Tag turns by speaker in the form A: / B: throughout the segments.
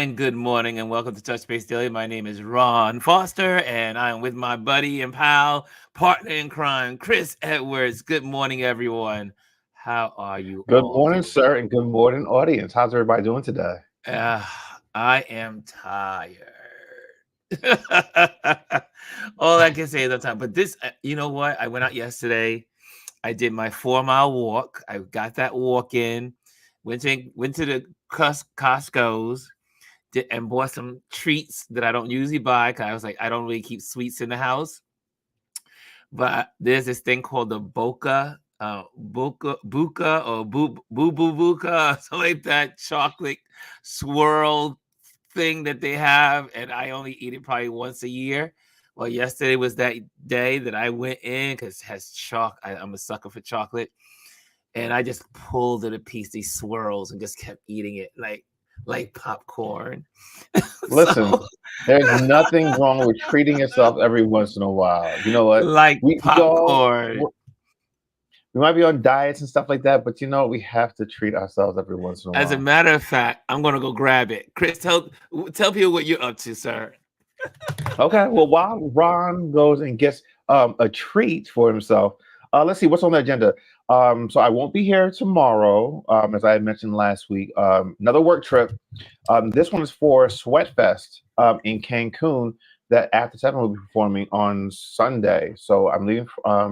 A: And good morning and welcome to Touch Base Daily. My name is Ron Foster and I'm with my buddy and pal, partner in crime, Chris Edwards. Good morning, everyone. How are you
B: Good
A: all
B: morning,
A: doing?
B: sir, and good morning, audience. How's everybody doing today?
A: Uh, I am tired. All I can say is I'm tired. But this, you know what? I went out yesterday. I did my 4 mile walk. I got that walk in. Went to the Costco's and bought some treats that I don't usually buy because I was like, I don't really keep sweets in the house. But there's this thing called the Buka or Boo Boo Boo Buka, something like that chocolate swirl thing that they have, and I only eat it probably once a year. Well, yesterday was that day that I went in because it has I'm a sucker for chocolate, and I just pulled it a piece, these swirls, and just kept eating it like popcorn.
B: Listen,
A: So
B: there's nothing wrong with treating yourself every once in a while. You know what?
A: like
B: We all
A: popcorn.
B: we might be on diets and stuff like that, but we have to treat ourselves every once in a
A: As a
B: while.
A: matter of fact, I'm gonna go grab it. Chris, tell people what you're up to, sir.
B: Okay, well, while Ron goes and gets a treat for himself, let's see what's on the agenda. So I won't be here tomorrow, as I had mentioned last week. Another work trip. This one is for Sweatfest in Cancun. That After Seven will be performing on Sunday. So I'm leaving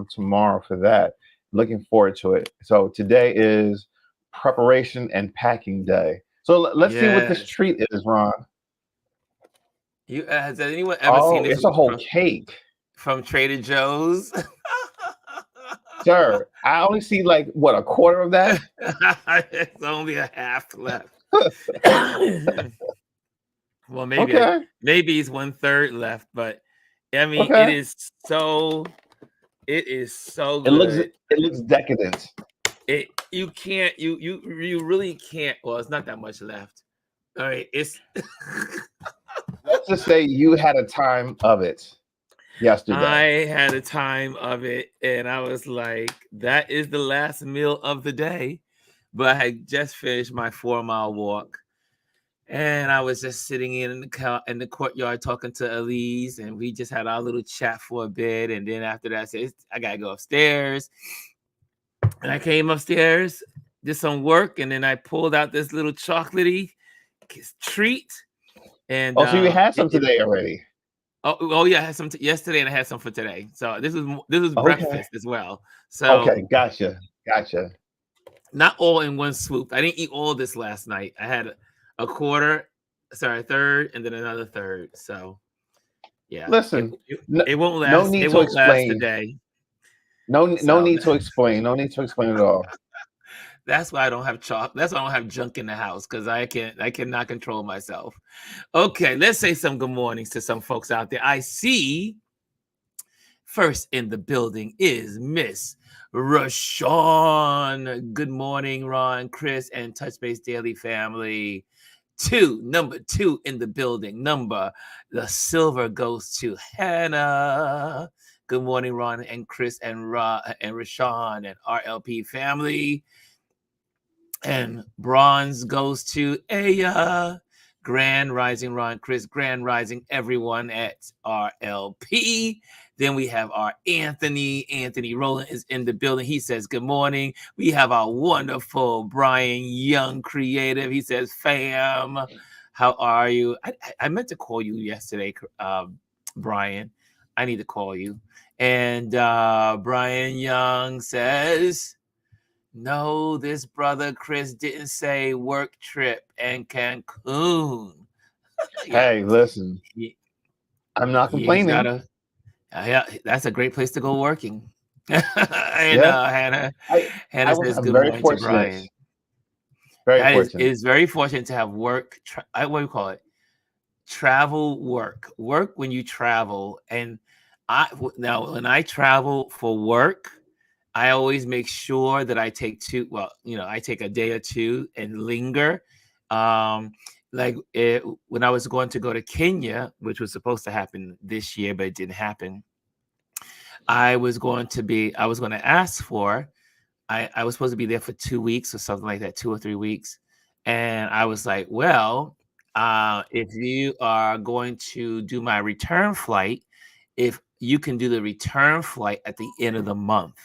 B: tomorrow for that. Looking forward to it. So today is preparation and packing day. So let's see what this
A: Yes.
B: treat is, Ron.
A: Has anyone ever seen
B: Oh,
A: this
B: it's a whole
A: from,
B: cake.
A: from Trader Joe's?
B: Sir, I only see like what, a quarter of that?
A: It's only a half left. Well,
B: Okay,
A: maybe it's 1/3 left, but I mean,
B: okay.
A: it is so
B: It looks
A: good.
B: it looks decadent.
A: It you can't you really can't. Well, it's not that much left. All right, it's
B: Let's just say you had a time of it yesterday.
A: I had a time of it, and I was like, that is the last meal of the day. But I had just finished my 4 mile walk, and I was just sitting in the courtyard talking to Elise, and we just had our little chat for a bit. And then after that, I said, I gotta go upstairs. And I came upstairs, did some work, and then I pulled out this little chocolatey treat. And
B: Oh, so you had some today already.
A: oh yeah, I had some yesterday, and I had some for today. So this was
B: Okay.
A: breakfast as well.
B: Okay,
A: So
B: gotcha.
A: not all in one swoop. I didn't eat all this last night. I had a quarter, sorry, a third, and then another third. So yeah,
B: Listen, no,
A: it won't
B: no
A: last. It
B: need to
A: won't last
B: explain.
A: today.
B: No
A: So
B: need to explain. No need to explain at all.
A: that's why I don't have chalk. That's why I don't have junk in the house because I cannot control myself. Okay, let's say some good mornings to some folks out there. I see first in the building is Miss Rashawn. Good morning, Ron, Chris, and Touch Base Daily family. Number two in the building. The silver goes to Hannah. Good morning, Ron and Chris and Rashawn and RLP family. And bronze goes to Aya. Grand Rising Ron, Chris, Grand Rising everyone at RLP. Then we have our Anthony. Anthony Rowland is in the building. He says, good morning. We have our wonderful Brian Young creative. He says, fam, how are you? I meant to call you yesterday, Brian. I need to call you. And Brian Young says, no, this brother Chris didn't say work trip and Cancun. Yeah,
B: Hey, listen,
A: he,
B: I'm not
A: he's got
B: complaining.
A: yeah, that's a great place to go working. And
B: Yeah, I
A: Hannah says
B: I'm
A: good
B: very
A: morning to
B: fortunate.
A: Brian.
B: Very
A: That
B: fortunate.
A: is very fortunate to have work. What do you call it? Travel work when you travel. And now when I travel for work, I always make sure that I take I take a day or two and linger. Um, when I was going to go to Kenya, which was supposed to happen this year, but it didn't happen. I was going to ask for, I was supposed to be there for 2 weeks or something like that, 2 or 3 weeks. And I was like, well, If you are going to do my return flight, if you can do the return flight at the end of the month,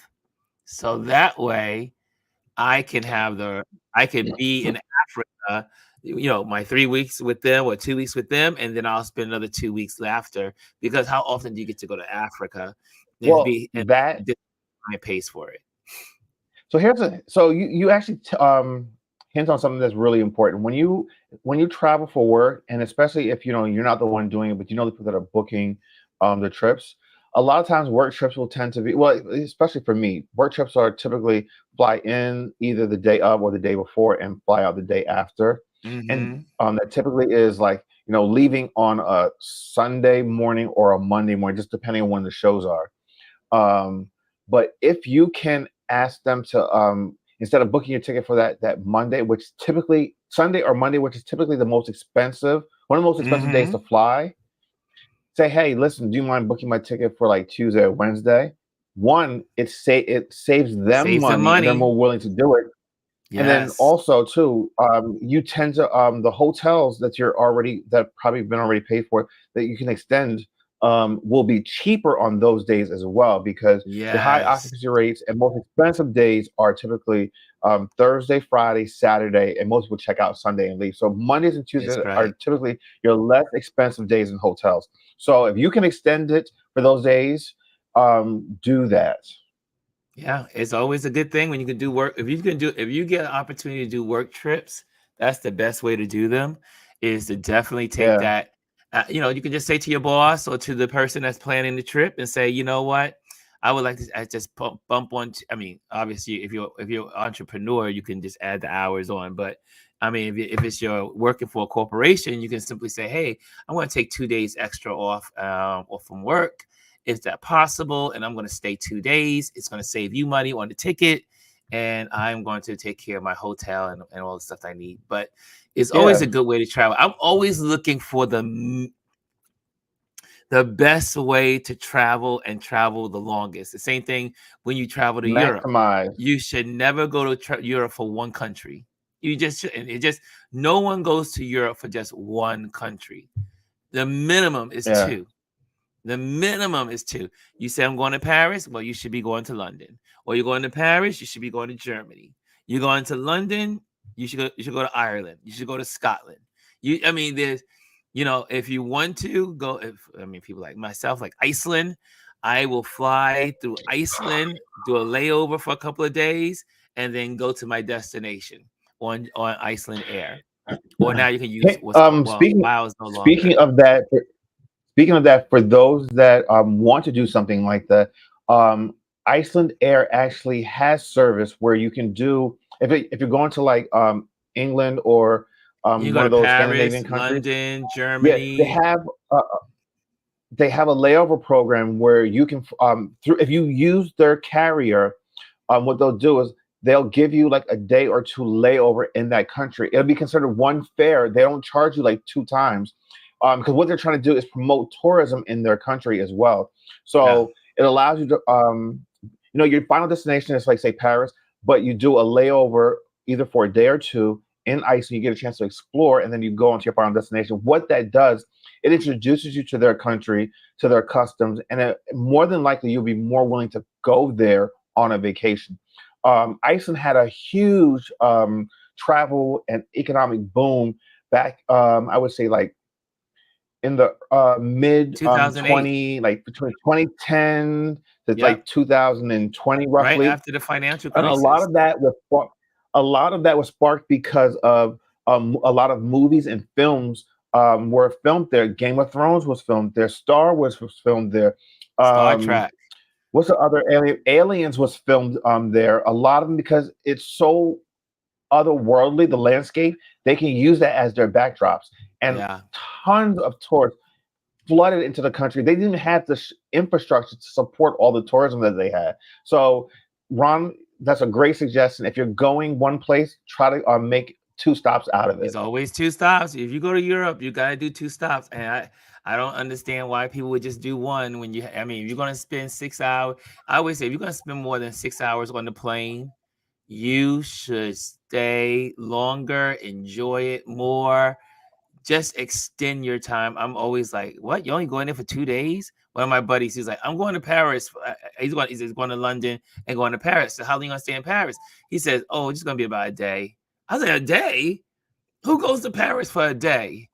A: so that way I can have I can be in Africa, my 3 weeks with them or 2 weeks with them, and then I'll spend another 2 weeks after. Because how often do you get to go to Africa and
B: Well,
A: be and
B: that
A: this client pays for it?
B: so here's a so you actually hint on something that's really important when you travel for work, and especially if you're not the one doing it, but the people that are booking the trips. A lot of times, work trips will tend to be well, especially for me. Work trips are typically fly in either the day of or the day before and fly out the day after, and
A: Mhm.
B: that typically is like leaving on a Sunday morning or a Monday morning, just depending on when the shows are. Um, but if you can ask them to instead of booking your ticket for that Monday, which typically Sunday or Monday, which is typically one of the most expensive days to
A: Mhm.
B: fly, say, hey, listen, do you mind booking my ticket for like Tuesday or Wednesday? One, it saves them
A: Saves them
B: money and they're
A: money.
B: more willing to do it. And then
A: Yes.
B: also too, you tend to the hotels that probably been already paid for that you can extend will be cheaper on those days as well because the high
A: Yes.
B: occupancy rates and most expensive days are typically Thursday, Friday, Saturday, and most people check out Sunday and leave. So Mondays and Tuesdays
A: It's
B: are
A: right.
B: typically your less expensive days in hotels. So if you can extend it for those days, do that.
A: Yeah, it's always a good thing when you can do work. If you get an opportunity to do work trips, that's the best way to do them. Is to definitely take
B: Yeah,
A: that. You can just say to your boss or to the person that's planning the trip and say, you know what, I would like to just bump on. I mean, obviously, if you're an entrepreneur, you can just add the hours on. But I mean, if it's you're working for a corporation, you can simply say, hey, I want to take 2 days extra off from work. Is that possible? And I'm going to stay 2 days. It's going to save you money on the ticket. And I'm going to take care of my hotel and all the stuff I need. But it's always a
B: yeah,
A: good way to travel. I'm always looking for the best way to travel and travel the longest. The same thing when you travel to Europe.
B: maximize.
A: You should never go to Europe for one country. You just shouldn't. No one goes to Europe for just one country. The minimum is
B: Yeah.
A: two. The minimum is two. You say, I'm going to Paris. Well, you should be going to London. Or you're going to Paris, you should be going to Germany. You're going to London, you should go to Ireland. You should go to Scotland. I mean, if you want to go, people like myself, like Iceland, I will fly through Iceland, do a layover for a couple of days, and then go to my destination on Iceland Air. Or now you can use
B: Hey,
A: what's called, well, WoW is no
B: speaking
A: longer.
B: of that, for those that want to do something like that, um, Iceland Air actually has service where you can do if you're going to like England or
A: You can go
B: one
A: to
B: of those
A: Paris,
B: Scandinavian countries.
A: London,
B: Yeah,
A: Germany.
B: uh, they have a layover program where you can through if you use their carrier, what they'll do is they'll give you like a day or two layover in that country. It'll be considered one fare. They don't charge you like two times, because what they're trying to do is promote tourism in their country as well.
A: Yeah.
B: So it allows you to, your final destination is like say Paris, but you do a layover either for a day or two in Iceland. You get a chance to explore, and then you go on to your final destination. What that does, it introduces you to their country, to their customs, and more than likely you'll be more willing to go there on a vacation. Iceland had a huge travel and economic boom back, I would say, like in the mid
A: 2008.
B: 20, like between 2010 to like
A: Yep.
B: 2020,
A: Right
B: roughly.
A: after the financial
B: And a lot
A: crisis.
B: of that was sparked because of a lot of movies and films were filmed there. Game of Thrones was filmed there. Star Wars was filmed there.
A: Star
B: Um,
A: Trek.
B: what's the other alien? Aliens was filmed there. A lot of them because it's so otherworldly. The landscape they can use that as their backdrops, and
A: Yeah.
B: tons of tourists flooded into the country. They didn't have the infrastructure to support all the tourism that they had. So, Ron, that's a great suggestion. If you're going one place, try to make two stops out of it.
A: It's always two stops. If you go to Europe, you gotta do two stops. And I don't understand why people would just do one when I mean, if you're gonna spend 6 hours, I always say if you're gonna spend more than 6 hours on the plane, you should stay longer, enjoy it more. just extend your time. I'm always like, what? You only going there for 2 days? One of my buddies, he's like, I'm going to Paris. He's going to London and going to Paris. So how long are you going to stay in Paris? He says, oh, it's just going to be about a day. I was like, a day? Who goes to Paris for a day?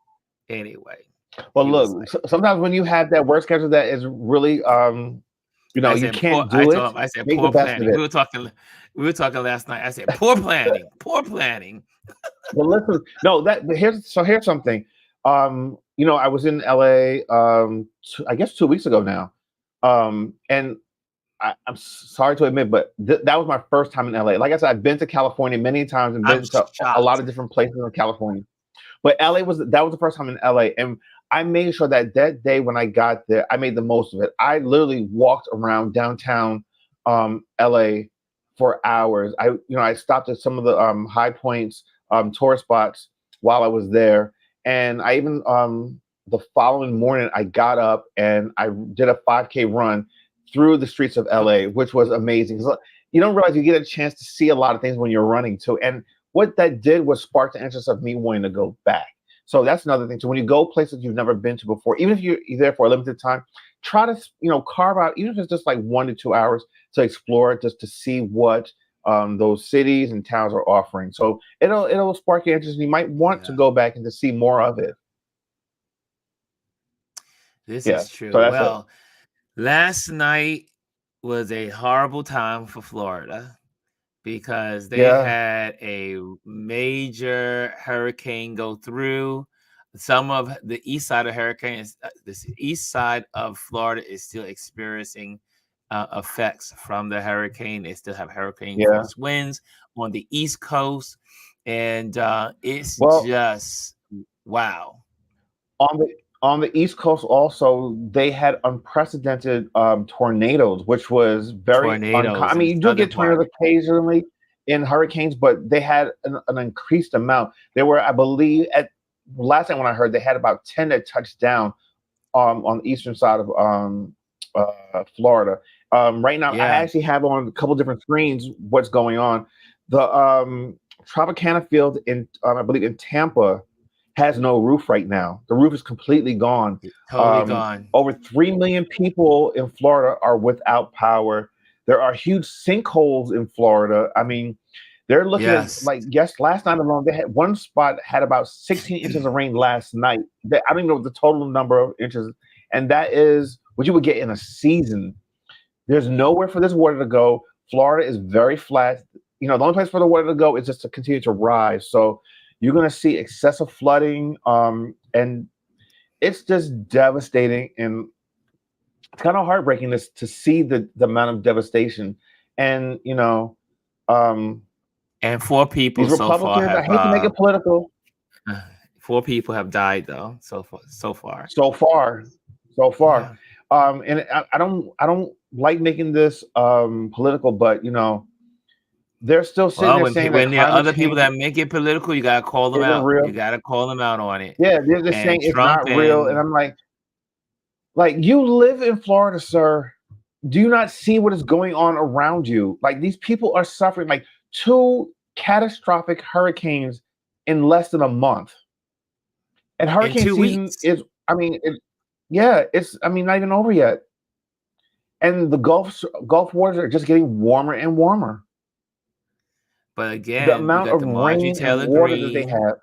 A: Anyway.
B: Well,
A: He was
B: look,
A: like,
B: sometimes when you have that work schedule that is really,
A: I
B: you
A: said, poor,
B: can't
A: I
B: do
A: told
B: it,
A: him, I said,
B: make the
A: poor
B: best of
A: planning.
B: it.
A: We were talking last night. I said, poor planning, poor planning.
B: But listen, no, here's something. I was in LA, I guess 2 weeks ago now, and I'm sorry to admit, but that was my first time in LA. Like I said, I've been to California many times and
A: I'm
B: been to a lot
A: shocked.
B: of different places in California. But that was the first time in LA, and I made sure that day when I got there, I made the most of it. I literally walked around downtown LA for hours. I stopped at some of the high points, tourist spots while I was there, and I even the following morning I got up and I did a 5K run through the streets of LA, which was amazing. 'Cause you don't realize you get a chance to see a lot of things when you're running too, and what that did was spark the interest of me wanting to go back. So that's another thing. So when you go places you've never been to before, even if you're there for a limited time, try to carve out, even if it's just like 1 to 2 hours to explore, just to see what those cities and towns are offering. So it'll spark your interest. And you might want to
A: Yeah,
B: go back and to see more of it.
A: this
B: Yeah.
A: is
B: So
A: true.
B: that's it.
A: Well, last night was a horrible time for Florida because they
B: Yeah.
A: had a major hurricane go through. Some of the east side of this east side of Florida is still experiencing effects from the hurricane. They still have hurricane
B: Yeah.
A: force winds on the East Coast, and it's
B: Well,
A: just wow.
B: on the East Coast also, they had unprecedented tornadoes, which was very uncommon. I
A: Tornadoes in
B: mean,
A: the
B: you do
A: southern
B: get tornadoes
A: part.
B: occasionally in hurricanes, but they had an increased amount. They were, I believe, at last time when I heard, they had about 10 that touched down on the eastern side of Florida. Right now, I
A: Yeah,
B: actually have on a couple different screens what's going on. The Tropicana field in, I believe, in Tampa has no roof right now. The roof is completely gone.
A: totally gone.
B: Over 3 million people in Florida are without power. There are huge sinkholes in Florida. I mean, they're looking at,
A: Yes.
B: like, yes, last night alone, they had one spot had about 16 inches of rain last night. I don't even know the total number of inches, and that is what you would get in a season. There's nowhere for this water to go. Florida is very flat. The only place for the water to go is just to continue to rise. So you're going to see excessive flooding, and it's just devastating, and it's kind of heartbreaking to see the amount of devastation. And um,
A: And four people
B: these
A: so far
B: Republicans, I
A: have
B: hate to make it political,
A: 4 people have died though so far.
B: so far, so far.
A: Yeah.
B: And I don't like making this political, but they're still sitting
A: Well,
B: there
A: when
B: saying that
A: when there are
B: climate
A: other people
B: change
A: that make it political, you gotta call them
B: isn't
A: out. You
B: real.
A: gotta call them out on it.
B: Yeah, they're just saying
A: And
B: it's
A: Trump
B: not real, and
A: and
B: I'm like, you live in Florida, sir. Do you not see what is going on around you? Like, these people are suffering, like, two catastrophic hurricanes in less than a month. And
A: in
B: hurricane
A: two
B: season
A: weeks.
B: is, I mean, yeah, it's, I mean, not even over yet. And the Gulf waters are just getting warmer and warmer.
A: But
B: The
A: again, you
B: amount
A: got
B: of
A: the Marjorie
B: rain and
A: Taylor
B: water that they
A: Greene.
B: have,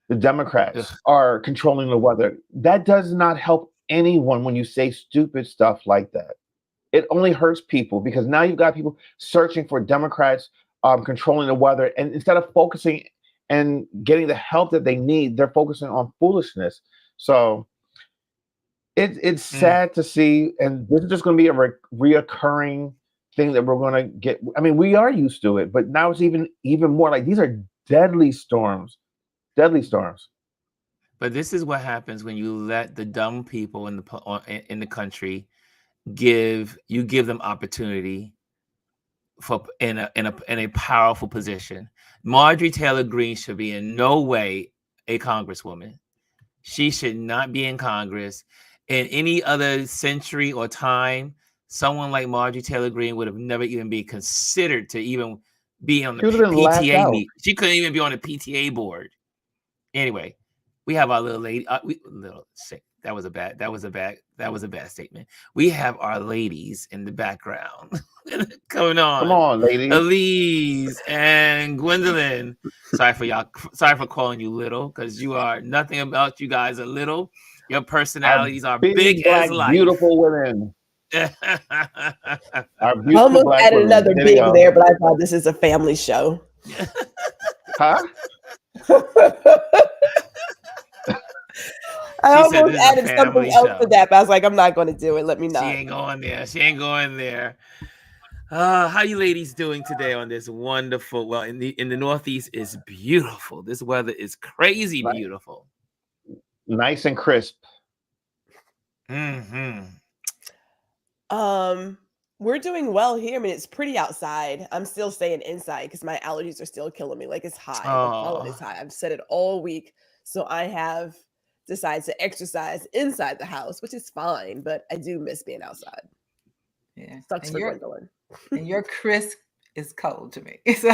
B: the Democrats
A: Ugh.
B: are controlling the weather. That does not help anyone when you say stupid stuff like that. It only hurts people because now you've got people searching for Democrats controlling the weather, and instead of focusing and getting the help that they need, they're focusing on foolishness. So it's
A: Mm.
B: sad to see, and this is just going to be a reoccurring thing that we're going to get. I mean, we are used to it, but now it's even more like these are deadly storms, deadly storms.
A: But this is what happens when you let the dumb people in the country give them opportunity for in a powerful position. Marjorie Taylor Greene should be in no way a congresswoman. She should not be in Congress. In any other century or time, someone like Marjorie Taylor Greene would have never even been considered to even be on the
B: She would have been laughed
A: PTA
B: out.
A: meet. She couldn't even be on the PTA board. Anyway, we have our little lady. That was a bad statement. We have our ladies in the background coming on.
B: Come on, ladies.
A: Elise and Gwendolyn. Sorry for calling you little, because you are nothing about you guys are little. Your personalities are big
B: black,
A: as life.
B: beautiful women. Our
C: I
B: beautiful
C: almost
B: black
C: added
B: women.
C: another
B: There
C: big
B: we go.
C: there, but I thought this is a family show.
B: Huh?
C: I
A: She said
C: almost
A: this is a
C: added something
A: family
C: else
A: show.
C: to that, but I was like, I'm not going to do it. Let me
A: She
C: not.
A: ain't going there. She ain't going there. How you ladies doing today on this wonderful? Well, in the Northeast, it's beautiful. This weather is crazy beautiful.
B: Nice and crisp.
A: Mm-hmm.
C: We're doing well here. I mean, it's pretty outside. I'm still staying inside because my allergies are still killing me. Like, it's high. The pollen is high. I've said it all week. So I have decided to exercise inside the house, which is fine, but I do miss being outside.
D: Yeah.
C: Sucks for Gwendolyn.
D: And your crisp is cold to me. So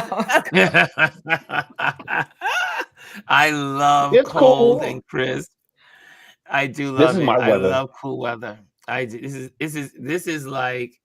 A: I love
B: It's
A: cold
B: cool.
A: and crisp. I do love
B: This is
A: it.
B: my
A: I
B: weather.
A: love cool weather. This is like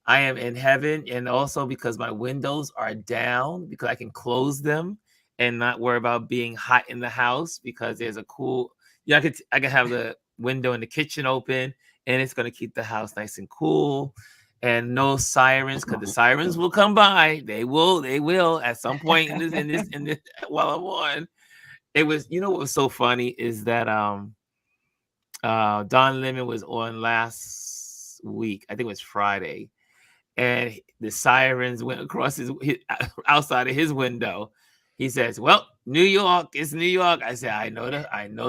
A: I am in heaven, and also because my windows are down, because I can close them and not worry about being hot in the house, because there's a cool. Yeah, I can have the window in the kitchen open, and it's going to keep the house nice and cool, and no sirens, because the sirens will come by. They will at some point in this while I'm on. It was, what was so funny is that Don Lemon was on last week. I think it was Friday. And the sirens went across his outside of his window. He says, "Well, New York, it's New York." I said, "I know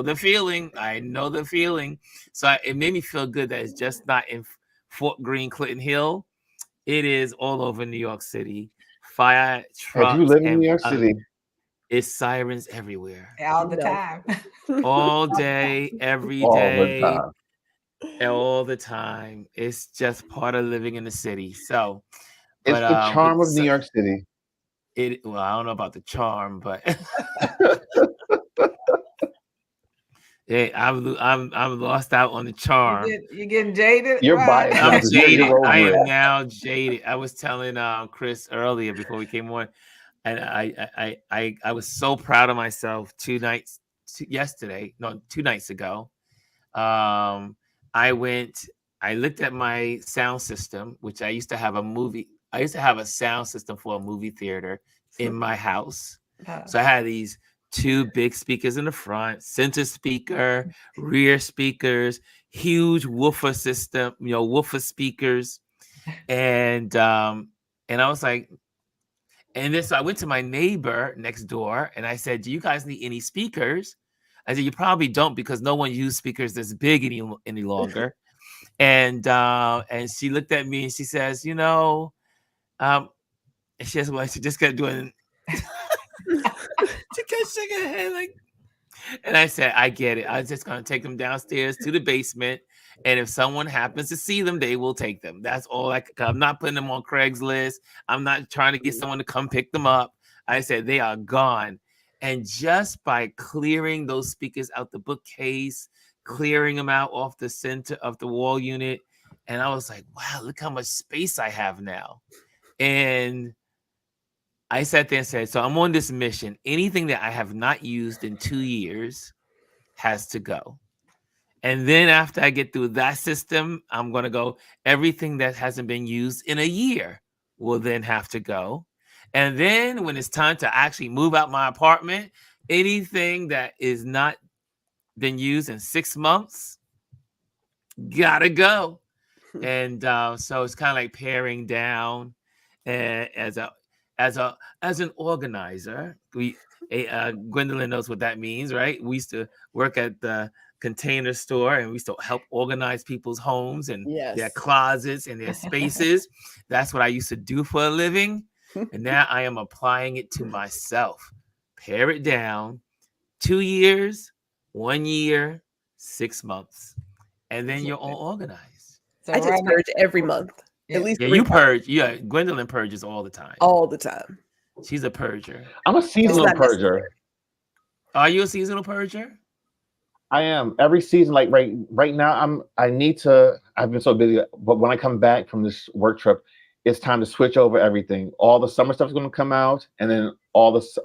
A: the feeling. I know the feeling." So it made me feel good that it's just not in Fort Greene, Clinton Hill. It is all over New York City. Fire trucks.
B: Have you lived in New York City?
A: It's sirens everywhere.
D: all the time.
A: All day, every day. All the time. It's just part of living in the city. So
B: it's the charm of New York City.
A: I don't know about the charm, but hey, I'm lost out on the charm.
D: You're getting jaded.
B: You're
D: right?
B: biased.
A: I'm jaded.
B: You're
A: I
B: over
A: am
B: it.
A: now jaded. I was telling Chris earlier before we came on, and I was so proud of myself 2 nights ago. I looked at my sound system, which I used to have a sound system for a movie theater in my house. So I had these 2 big speakers in the front, center speaker, rear speakers, huge woofer system, woofer speakers. And I was like, and then so I went to my neighbor next door and I said, "Do you guys need any speakers?" I said, "You probably don't, because no one used speakers this big any longer." And she looked at me and she says, and she says, "Well," she just kept doing. She kept shaking her head like. And I said, "I get it. I was just gonna take them downstairs to the basement, and if someone happens to see them, they will take them. That's all. I'm not putting them on Craigslist. I'm not trying to get someone to come pick them up." I said, "They are gone." And just by clearing those speakers out the bookcase, clearing them out off the center of the wall unit, and I was like, "Wow, look how much space I have now." And I sat there and said, "So I'm on this mission. Anything that I have not used in 2 years has to go." And then after I get through that system, I'm going to go, everything that hasn't been used in a year will then have to go. And then when it's time to actually move out my apartment, anything that is not been used in 6 months, gotta go. And so it's kind of like paring down. And as an organizer, Gwendolyn knows what that means, right? We used to work at the Container Store, and we used to help organize people's homes and their closets and their spaces. That's what I used to do for a living. And now I am applying it to myself. Pare it down. 2 years, 1 year, 6 months. And then you're all organized.
C: So I just purge every month.
D: Yeah.
C: At least
A: you purge. Yeah, Gwendolyn purges all the time.
C: All the time.
A: She's a purger.
B: I'm a seasonal purger.
A: Are you a seasonal purger?
B: I am every season. Like right now, I've been so busy, but when I come back from this work trip, it's time to switch over everything. All the summer stuff is going to come out, and then all this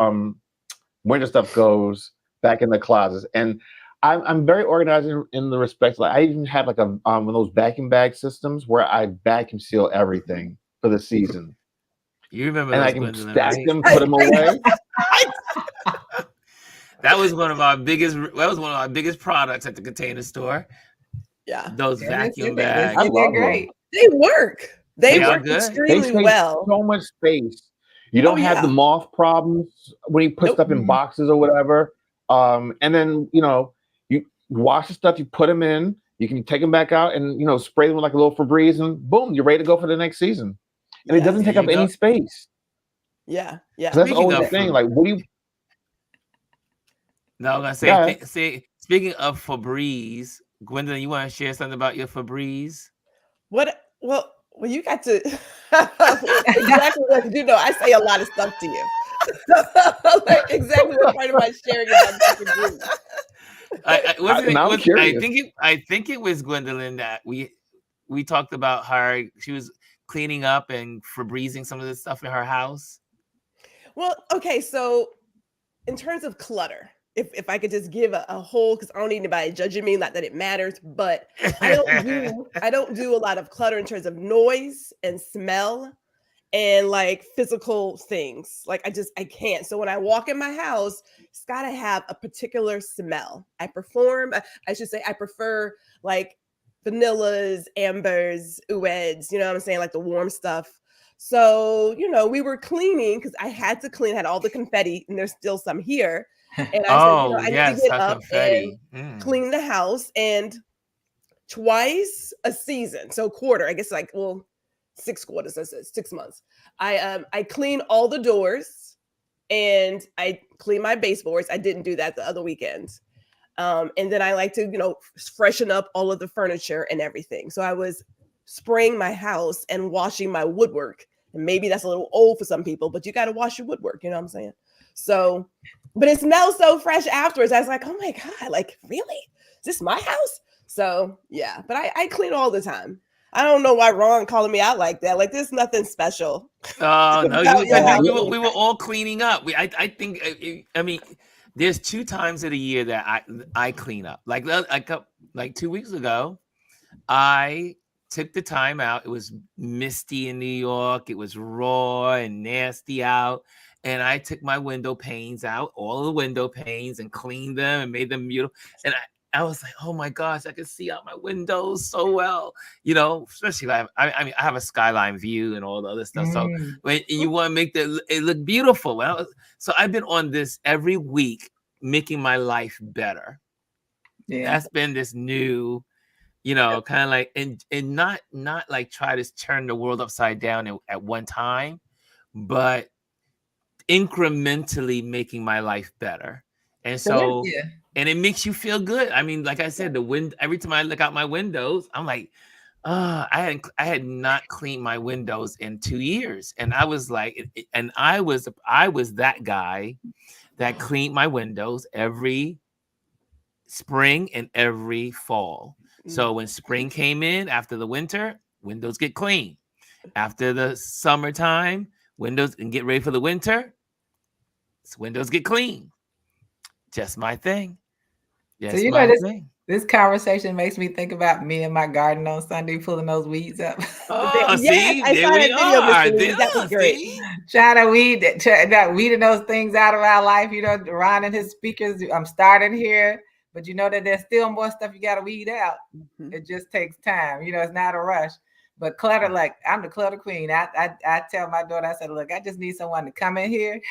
B: winter stuff goes back in the closets. And I'm very organized in the respect. Like I even have like a one of those vacuum bag systems where I vacuum seal everything for the season,
A: You remember
B: and I
A: those,
B: can
A: Gwendolyn,
B: stack
A: right?
B: them, put them away.
A: That was one of our biggest. That was one of our biggest products at the Container Store.
C: Yeah.
A: Those vacuum
D: They're
A: bags.
B: I love them.
D: great.
C: They work. They
A: They are
C: work
A: good.
B: They
C: extremely
B: save
C: well.
B: so much space. You don't have the
C: yeah.
B: moth problems when you put
C: Nope.
B: stuff in boxes or whatever. And then you wash the stuff, you put them in, you can take them back out and spray them with like a little Febreze, and boom, you're ready to go for the next season. And it doesn't
A: There
B: take up
A: you
B: any
A: go.
B: space.
C: Yeah.
B: 'Cause that's
A: Speaking
B: always the
A: of
B: thing.
A: Febreze.
B: Like, what do you?
A: No, I'm gonna
B: Yeah.
A: say. Speaking of Febreze, Gwendolyn, you want to share something about your Febreze?
C: What? Well, you got to exactly what you know. I say a lot of stuff to you. Like exactly what part of my sharing about different groups.
B: I'm curious.
A: I think it was Gwendolyn that we talked about her. She was cleaning up and Febrezing some of the stuff in her house.
C: Well, okay, so in terms of clutter, if I could just give a whole, because I don't need anybody judging me, not that it matters, but I don't do a lot of clutter in terms of noise and smell and like physical things. Like I can't. So when I walk in my house, it's got to have a particular smell. I prefer like vanillas, ambers, oueds, you know what I'm saying? Like the warm stuff. So, we were cleaning because I had to clean, had all the confetti, and there's still some here. And I said, I need to get up
A: confetti.
C: and clean the house. And twice a season, so quarter, I guess 6 quarters, that's 6 months. I clean all the doors and I clean my baseboards. I didn't do that the other weekend. And then I like to, freshen up all of the furniture and everything. So I was spraying my house and washing my woodwork. And maybe that's a little old for some people, but you got to wash your woodwork. You know what I'm saying? So, but it smells so fresh afterwards. I was like, oh my God, like, really? Is this my house? So yeah, but I clean all the time. I don't know why Ron calling me out like that. Like, there's nothing special.
A: Oh no, we were all cleaning up. I think I mean, there's 2 times of the year that I clean up. Like 2 weeks ago, I took the time out. It was misty in New York. It was raw and nasty out. And I took my window panes out, all the window panes, and cleaned them and made them beautiful. And I was like, oh my gosh, I can see out my windows so well, especially if I have a skyline view and all the other stuff. So when you want to make it look beautiful. So I've been on this every week, making my life better. Yeah. That's been this new, kind of like, and not like try to turn the world upside down at one time, but incrementally making my life better. And so, and it makes you feel good. I mean, like I said, every time I look out my windows, I'm like, I had not cleaned my windows in 2 years. And I was like, and I was that guy that cleaned my windows every spring and every fall. So when spring came in after the winter, windows get clean. After the summertime, windows and get ready for the winter, windows get clean. Just my thing.
D: Just this conversation makes me think about me and my garden on Sunday pulling those weeds up.
A: Oh, see, there we are.
C: That was great.
D: Trying to weeding those things out of our life. Ron and his speakers. I'm starting here, but that there's still more stuff you got to weed out. Mm-hmm. It just takes time. It's not a rush. But clutter, like I'm the clutter queen. I tell my daughter, I said, look, I just need someone to come in here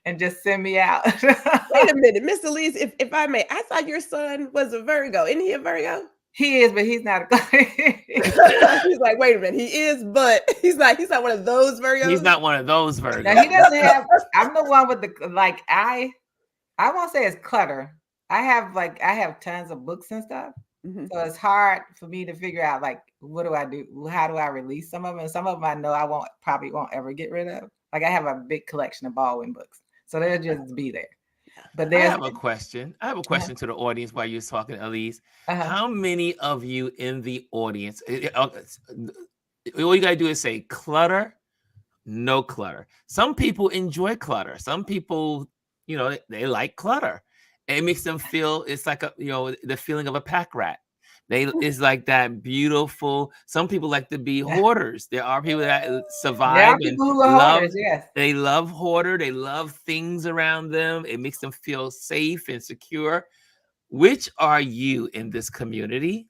D: and just send me out.
C: Wait a minute, Miss Elise, if I may, I thought your son was a Virgo. Isn't he a Virgo?
D: He is, but he's not a
C: He's like, wait a minute, he is, but he's not one of those Virgos.
A: He's not one of those Virgos.
D: Now, he doesn't have, I'm the one with I won't say it's clutter. I have tons of books and stuff. Mm-hmm. So it's hard for me to figure out, what do I do? How do I release some of them? And some of them I know I probably won't ever get rid of. Like I have a big collection of Baldwin books. So they'll just be there. But
A: I
D: there's
A: have a question. I have a question to the audience while you're talking, Elise. How many of you in the audience, all you got to do is say clutter, no clutter. Some people enjoy clutter. Some people, they like clutter. It makes them feel, it's like the feeling of a pack rat. It's like that beautiful. Some people like to be hoarders. There are people that survive and
D: people who are
A: love.
D: hoarders, yes.
A: They love hoarder. They love things around them. It makes them feel safe and secure. Which are you in this community?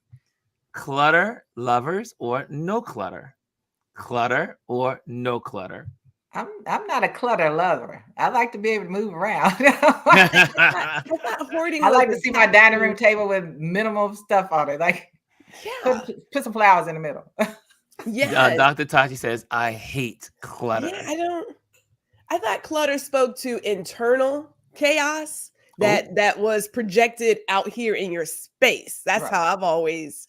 A: Clutter lovers or no clutter? Clutter or no clutter?
D: I'm not a clutter lover. I like to be able to move around.
C: I thought hoarding.
D: I like to see my dining room table with minimal stuff on it. Like, put some flowers in the middle.
C: Yeah.
A: Dr. Tachi says, I hate clutter.
C: Yeah, I thought clutter spoke to internal chaos that was projected out here in your space. That's how I've always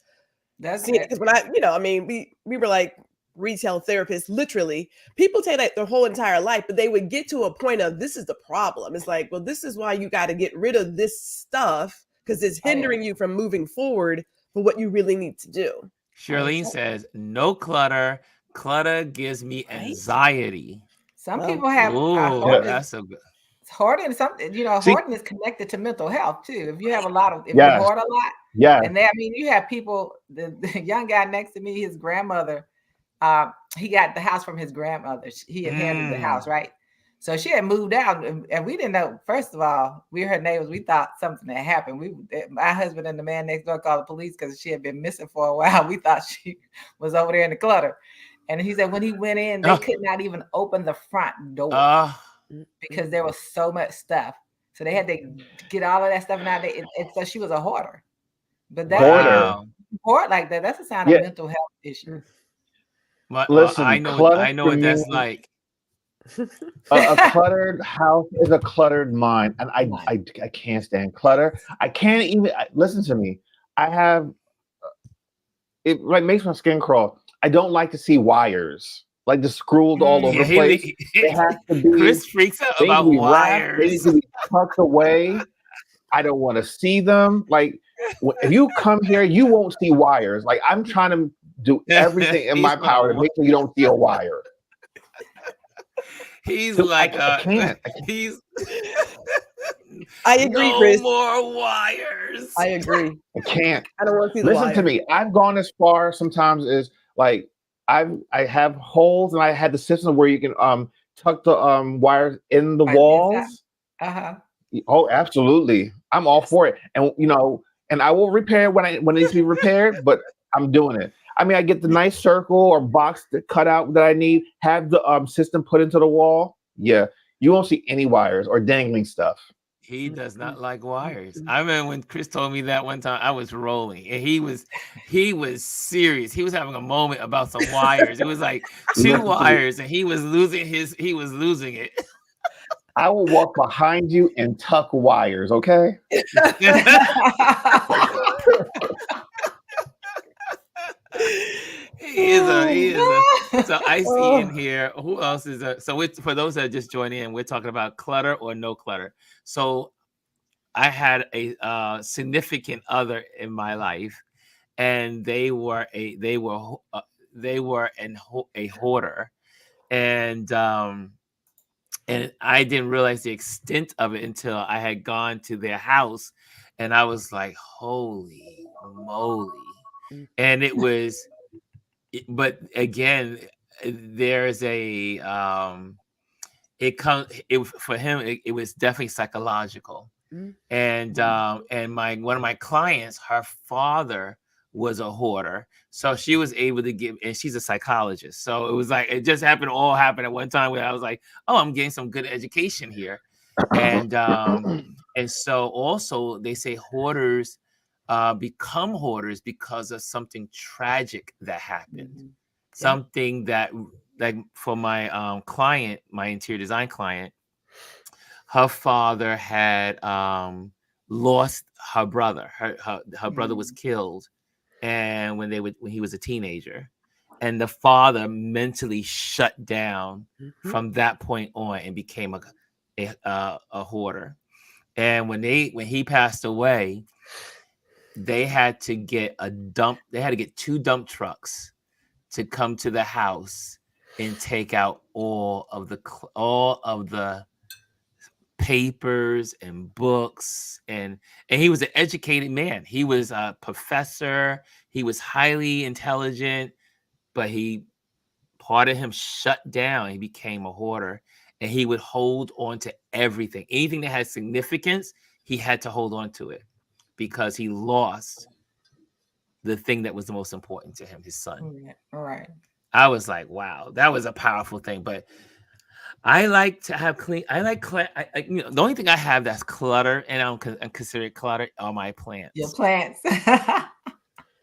C: seen it. Because when we were like retail therapists, literally, people take like their whole entire life, but they would get to a point of, this is the problem. It's like, well, this is why you got to get rid of this stuff, because it's hindering you from moving forward for what you really need to do.
A: Charlene says, no clutter. Clutter gives me anxiety.
D: Some people have
A: that's so good.
D: Hoarding something, hoarding is connected to mental health too. If you have if you hoard a lot, and you have people, the young guy next to me, his grandmother, he got the house from his grandmother. He inherited the house, right? So she had moved out, and we didn't know. First of all, we were her neighbors. We thought something had happened. My husband and the man next door called the police because she had been missing for a while. We thought she was over there in the clutter. And he said when he went in, they could not even open the front door because there was so much stuff. So they had to get all of that stuff out there. And so she was a hoarder. But hoard like that, that's a sign of mental health issue.
B: Listen,
A: I know what that's like.
B: A cluttered house is a cluttered mind, and I can't stand clutter. I can't even listen to me. I have it like makes my skin crawl. I don't like to see wires like just scrolled all over the place. It has to be.
A: Chris freaks out about wires.
B: They need to be tucked away. I don't want to see them. Like if you come here, you won't see wires. Like I'm trying to do everything in my power to make sure you don't see a wire.
A: He's like,
B: I can't.
C: I agree,
A: no
C: Chris.
A: more wires.
C: I agree.
B: I can't.
C: I don't want to see the
B: Listen
C: wire.
B: to me. I've gone as far sometimes as like I have holes, and I had the system where you can tuck the wires in the walls. Oh, absolutely. I'm all for it. And and I will repair when it needs to be repaired, but I'm doing it. I mean, I get the nice circle or box cut out that I need, have the system put into the wall. Yeah, you won't see any wires or dangling stuff.
A: He does not like wires. I remember when Chris told me that one time, I was rolling, and he was serious. He was having a moment about some wires. It was like 2 wires, and he was losing it.
B: I will walk behind you and tuck wires, okay?
A: He is. So I see in here. Who else is so for those that are just joining in, we're talking about clutter or no clutter. So I had a significant other in my life, and they were a hoarder, and I didn't realize the extent of it until I had gone to their house, and I was like, "Holy moly!" And it was, but again, there's a for him. It was definitely psychological, and one of my clients, her father was a hoarder, so she was able to give, and she's a psychologist, so it was like it just all happened at one time where I was like, oh, I'm getting some good education here, and so also they say hoarders become hoarders because of something tragic that happened, something that, like for my client, my interior design client, her father had lost her brother. Her brother was killed, and when he was a teenager, and the father mentally shut down from that point on and became a hoarder. And when he passed away, they had to get they had to get 2 dump trucks to come to the house and take out all of the papers and books, and he was an educated man. He was a professor. He was highly intelligent, but part of him shut down. He became a hoarder, and he would hold on to everything. Anything that had significance, he had to hold on to it because he lost the thing that was the most important to him, his son.
D: All right.
A: I was like, wow, that was a powerful thing. But I like to have clean. I like the only thing I have that's clutter, and I consider it clutter, are my plants.
D: Your plants.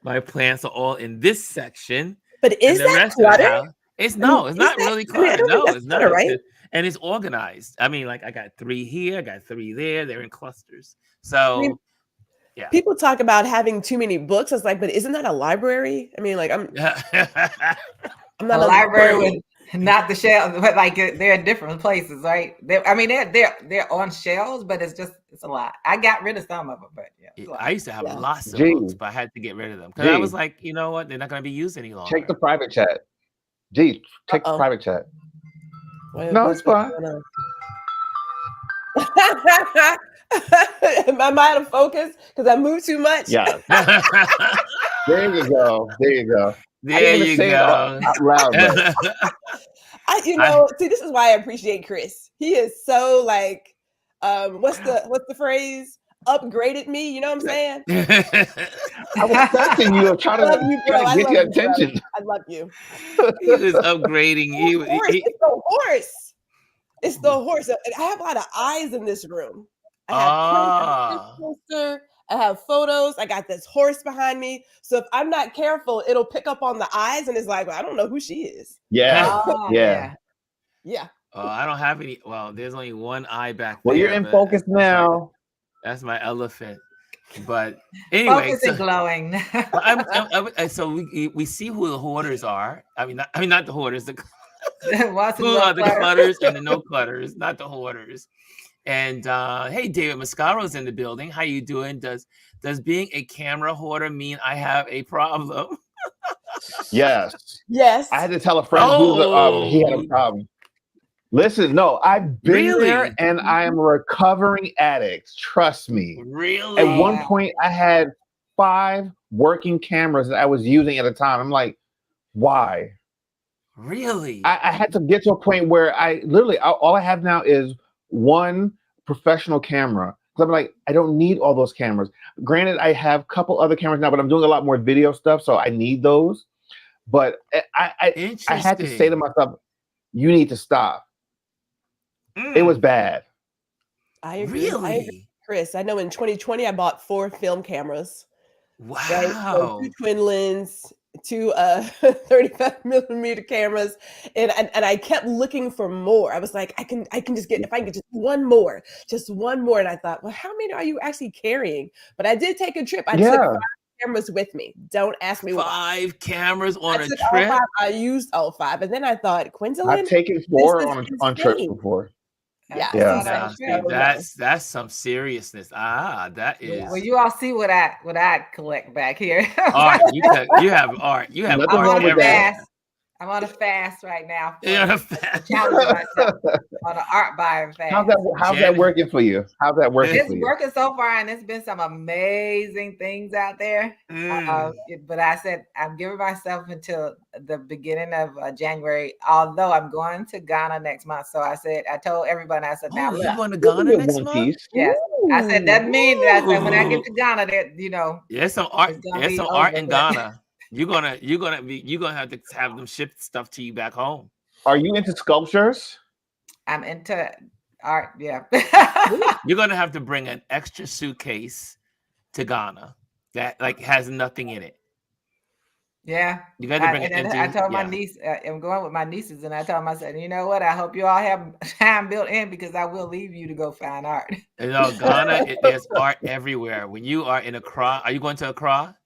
A: My plants are all in this section.
C: But is that clutter?
A: It's not really clutter. No, it's not. Right? And it's organized. I mean, like I got 3 here, I got 3 there. They're in clusters. So, yeah.
C: People talk about having too many books. I was like, but isn't that a library? I mean, like I'm not
D: a library with not the shelves, but like they're in different places, right? They're on shelves, but it's a lot. I got rid of some of them, but
A: I used to have lots of books, but I had to get rid of them because I was like, you know what? They're not going to be used any longer.
B: Check the private chat. Check the private chat. No, it's fine.
C: Am I out of focus because I move too much?
B: Yeah. There you go.
A: There you go.
B: Out loud,
C: see, this is why I appreciate Chris. He is so like, what's the phrase? Upgraded me. You know what I'm saying?
B: I was testing you, trying to get your attention.
C: I love you.
A: He was upgrading.
C: It's the horse. It's the horse. I have a lot of eyes in this room. I have poster. I have photos. I got this horse behind me. So if I'm not careful, it'll pick up on the eyes and it's like, well, I don't know who she is.
B: Yeah.
C: Yeah.
A: Oh, I don't have any. Well, there's only one eye back there.
B: Well, you're in focus now.
A: That's my elephant. But anyway,
D: focus and glowing.
A: So we see who the hoarders are. I mean, not the hoarders. Who
D: are
A: the clutters and the no clutters, not the hoarders. And hey, David Mascaro's in the building. How you doing? Does being a camera hoarder mean I have a problem?
B: Yes.
C: I
B: had to tell a friend he had a problem. Listen, no, I've been there, and I am a recovering addict. Trust me.
A: Really?
B: At one point, I had 5 working cameras that I was using at a time. I'm like, why?
A: Really?
B: I had to get to a point where I literally all I have now is one professional camera. I'm like, I don't need all those cameras. Granted, I have a couple other cameras now, but I'm doing a lot more video stuff, so I need those. But I had to say to myself, you need to stop. It was bad.
C: I agree. Really? Chris, I know in 2020 I bought 4 film cameras.
A: Wow.
C: Right? So 2 twin lens, 2 35 millimeter cameras, and I kept looking for more. I was like, I can just get, if I can get just one more, and I thought, well, how many are you actually carrying? But I did take a trip. I took 5 cameras with me. Don't ask me
A: 5 cameras on a trip.
C: I used all 5, and then I thought, Quinlan,
B: I've taken 4 on trips before.
A: That's some seriousness. That is.
D: Well, you all see what I collect back here.
A: Art. You have art. You have art.
D: I'm on a fast right now.
A: You're on a fast.
D: Challenge myself on an art buying fast.
B: How's that working for you?
D: It's working so far, and it's been some amazing things out there. But I said I'm giving myself until the beginning of January. Although I'm going to Ghana next month, so I told everybody, I said, now
A: you're going to Ghana next month?
D: Yes. I said that means that when I get to Ghana, that
A: there's some art. There's some art in Ghana. You're gonna have to have them ship stuff to you back home.
B: Are you into sculptures?
D: I'm into art. Yeah.
A: You're gonna have to bring an extra suitcase to Ghana that has nothing in it.
D: Yeah.
A: You got to bring it.
D: I told my niece, I'm going with my nieces, and I told them, I said, you know what? I hope you all have time built in because I will leave you to go find art.
A: Ghana, there's art everywhere. When you are in Accra, are you going to Accra?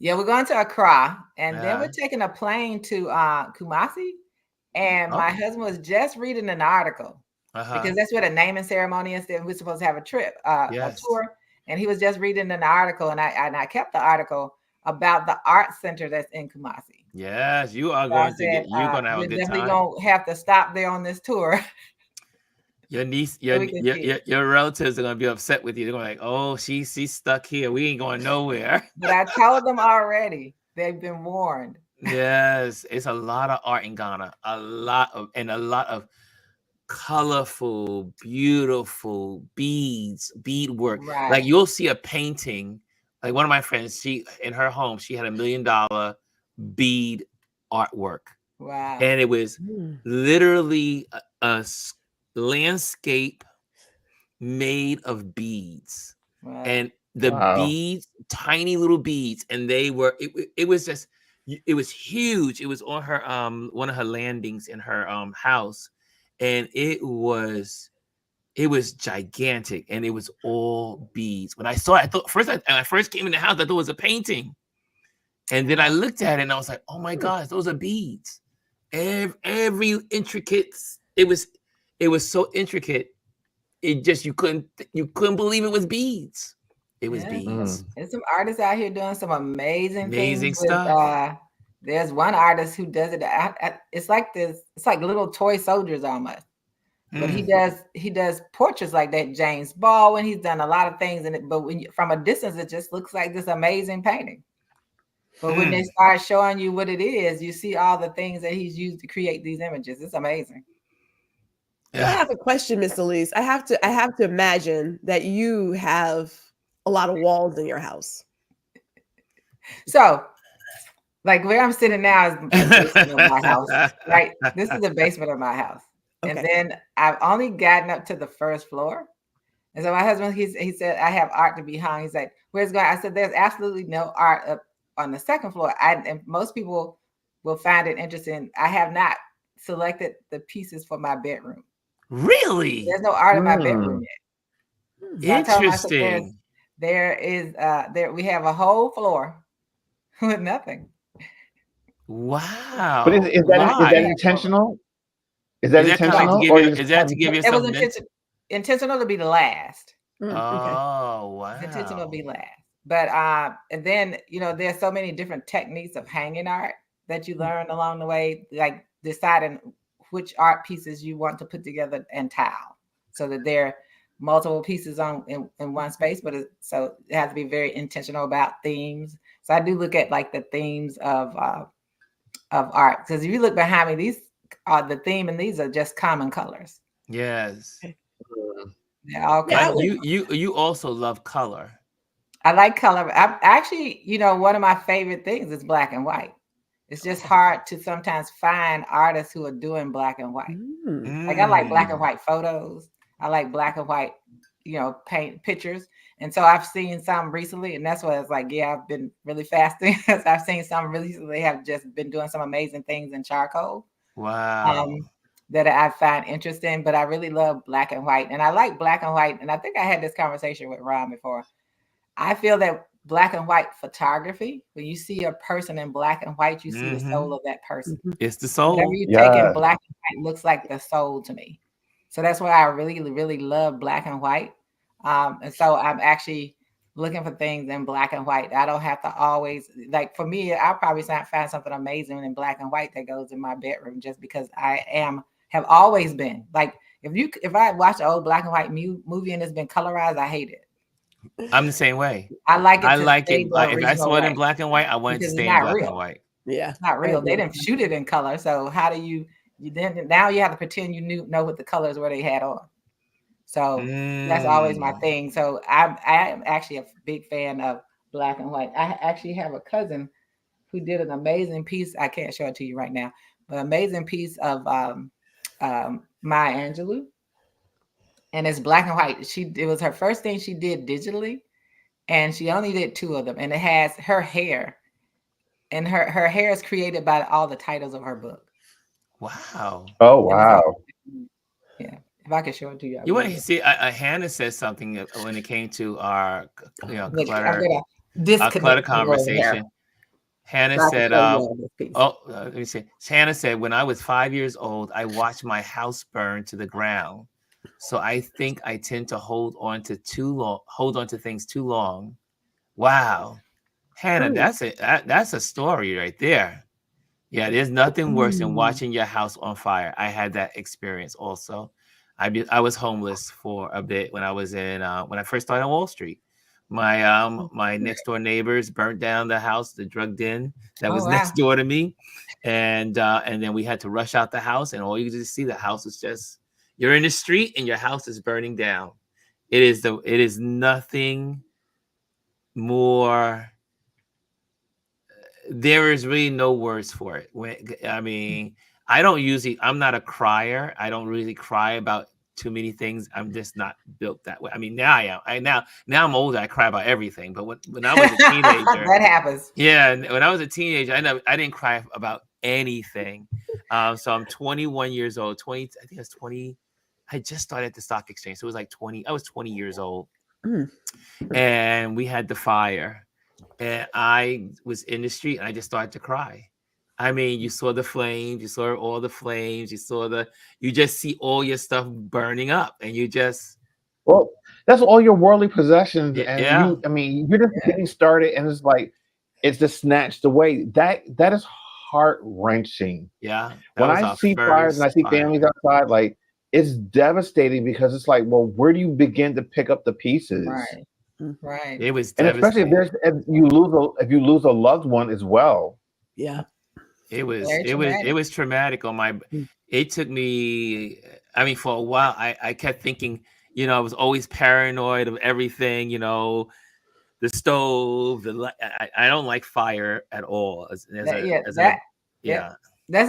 D: Yeah, we're going to Accra, and then we're taking a plane to Kumasi. And my husband was just reading an article because that's what a naming ceremony is. Then we're supposed to have a trip,
A: Yes.
D: a tour. And he was just reading an article, and I kept the article about the art center that's in Kumasi.
A: Yes, you are
D: So
A: going to get. You're going to have a
D: we're
A: good
D: definitely
A: time.
D: gonna have to stop there on this tour.
A: Your niece,
D: So we can see
A: your relatives are going to be upset with you. They're going to be like, oh, she's stuck here. We ain't going nowhere.
D: But I told them already. They've been warned.
A: Yes, it's a lot of art in Ghana. A lot of colorful, beautiful beadwork.
D: Right.
A: Like you'll see a painting. Like one of my friends, she in her home, she had $1 million bead artwork.
D: Wow.
A: And it was literally a landscape made of beads.
D: Wow.
A: And the beads, tiny little beads, and they were it was just, it was huge. It was on her one of her landings in her house, and it was gigantic, and it was all beads. When I saw it, I thought when I first came in the house, I thought it was a painting, and then I looked at it and I was like, oh my gosh, those are beads. Every intricate, it was so intricate. It just, you couldn't believe it was beads. It was beads.
D: There's some artists out here doing some amazing things
A: stuff.
D: With, there's one artist who does it. It's like this. It's like little toy soldiers almost. But he does portraits like that. James Baldwin. He's done a lot of things in it. But from a distance, it just looks like this amazing painting. But when they start showing you what it is, you see all the things that he's used to create these images. It's amazing.
C: I have a question, Miss Elise. I have to imagine that you have a lot of walls in your house.
D: So, like where I'm sitting now is the basement of my house, right? This is the basement of my house. Okay. And then I've only gotten up to the first floor. And so my husband, he said, I have art to be hung. He's like, where's going? I said, there's absolutely no art up on the second floor. And most people will find it interesting. I have not selected the pieces for my bedroom.
A: Really?
D: There's no art in my bedroom yet. So
A: interesting.
D: There we have a whole floor with nothing.
A: Wow.
B: But is that intentional? Is that intentional?
A: Is that to give you something?
D: It was intentional to be the last.
A: Oh, wow.
D: It's intentional to be last. But and then there's so many different techniques of hanging art that you learn along the way, like deciding which art pieces you want to put together and tile, so that there are multiple pieces in one space. But so it has to be very intentional about themes. So I do look at like the themes of art, because if you look behind me, these are the theme, and these are just common colors.
A: Yes.
D: They're all
A: you also love color.
D: I like color. I actually, one of my favorite things is black and white. It's just hard to sometimes find artists who are doing black and white. Like I like black and white photos. I like black and white, paint pictures. And so I've seen some recently, and that's why it's like, I've been really fasting. I've seen some recently have just been doing some amazing things in charcoal.
A: Wow.
D: That I find interesting, but I really love black and white. And I like black and white. And I think I had this conversation with Ron before. I feel that black and white photography, when you see a person in black and white, you see the soul of that person.
A: It's the soul.
D: Whatever you take in black and white looks like the soul to me. So that's why I really, really love black and white. And so I'm actually looking for things in black and white. I don't have to always, like for me, I'll probably find something amazing in black and white that goes in my bedroom, just because have always been. Like if I watch an old black and white movie and it's been colorized, I hate it.
A: I'm the same way.
D: I like it.
A: If I saw it in black and white, I want it to stay in black and white.
C: Yeah,
D: it's not real. They didn't shoot it in color. So how do you then now you have to pretend you know what the colors were they had on. So that's always my thing. So I am actually a big fan of black and white. I actually have a cousin who did an amazing piece. I can't show it to you right now, but amazing piece of Maya Angelou. And it's black and white. It was her first thing she did digitally, and she only did 2 of them. And it has her hair, and her hair is created by all the titles of her book.
A: Wow!
B: Oh wow!
D: Yeah, if I could show it to you.
A: You want to see? Hannah says something when it came to our clutter conversation. Hannah said, let me see. Hannah said, when I was 5 years old, I watched my house burn to the ground. So I think I tend to hold on to things too long. Wow. Hannah, that's a story right there. Yeah, there's nothing worse than watching your house on fire. I had that experience also. I was homeless for a bit when I was in when I first started on Wall Street. My next door neighbors burnt down the house, the drug den that was next door to me, and then we had to rush out the house, and all you could just see the house was just, you're in the street and your house is burning down. It is nothing more. There is really no words for it. I'm not a crier. I don't really cry about too many things. I'm just not built that way. I mean, now I am. Now I'm older. I cry about everything. But when I was a teenager,
D: that happens.
A: Yeah, when I was a teenager, I didn't cry about anything. So I'm 21 years old. I think I was 20. I just started at the stock exchange, so it was like 20. I was 20 years old, and we had the fire. And I was in the street and I just started to cry. I mean, you saw the flames, you saw all the flames, you just see all your stuff burning up, and you just.
B: Well, that's all your worldly possessions. And you're just getting started, and it's just snatched away. That is heart-wrenching.
A: Yeah.
B: When I see fires and I see families outside, like, it's devastating, because it's like, well, where do you begin to pick up the pieces?
D: Right.
A: It was
B: devastating. And especially if you lose a loved one as well.
C: Yeah.
A: It was traumatic it took me, for a while I kept thinking, I was always paranoid of everything, the stove, I don't like fire at all.
D: That's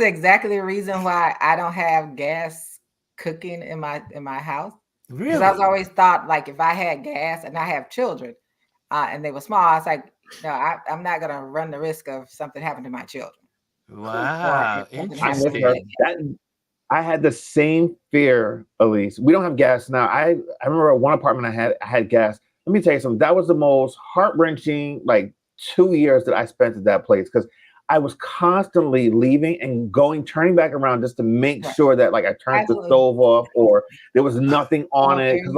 D: exactly the reason why I don't have gas cooking in my house.
A: Really?
D: Because I was always thought, like, if I had gas and I have children and they were small, I was like, no, I'm not going to run the risk of something happening to my children.
A: Wow. Interesting.
B: I had the same fear, Elise. We don't have gas now. I remember one apartment I had gas. Let me tell you something. That was the most heart-wrenching, 2 years that I spent at that place, because I was constantly leaving and turning back around just to make sure that, I turned the stove off or there was nothing on it. Because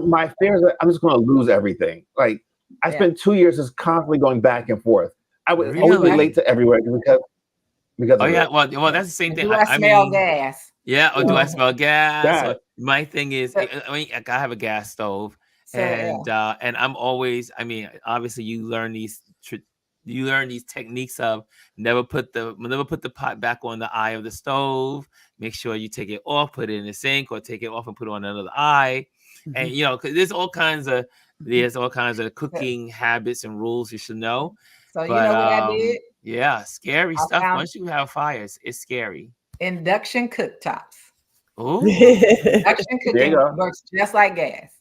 B: my fear is that I'm just going to lose everything. I spent 2 years just constantly going back and forth. I would always be late to everywhere because.
A: Oh yeah, well, that's the same thing.
D: Do I smell gas?
A: Yeah, or do I smell gas? My thing is, I have a gas stove, and I'm always. Obviously, you learn these techniques of never put the pot back on the eye of the stove. Make sure you take it off, put it in the sink, or take it off and put it on another eye. And because there's all kinds of cooking habits and rules you should know.
D: So you know what I did?
A: Yeah, scary stuff. Once you have fires, it's scary.
D: Induction cooktops.
A: Oh,
D: induction cooking works just like gas.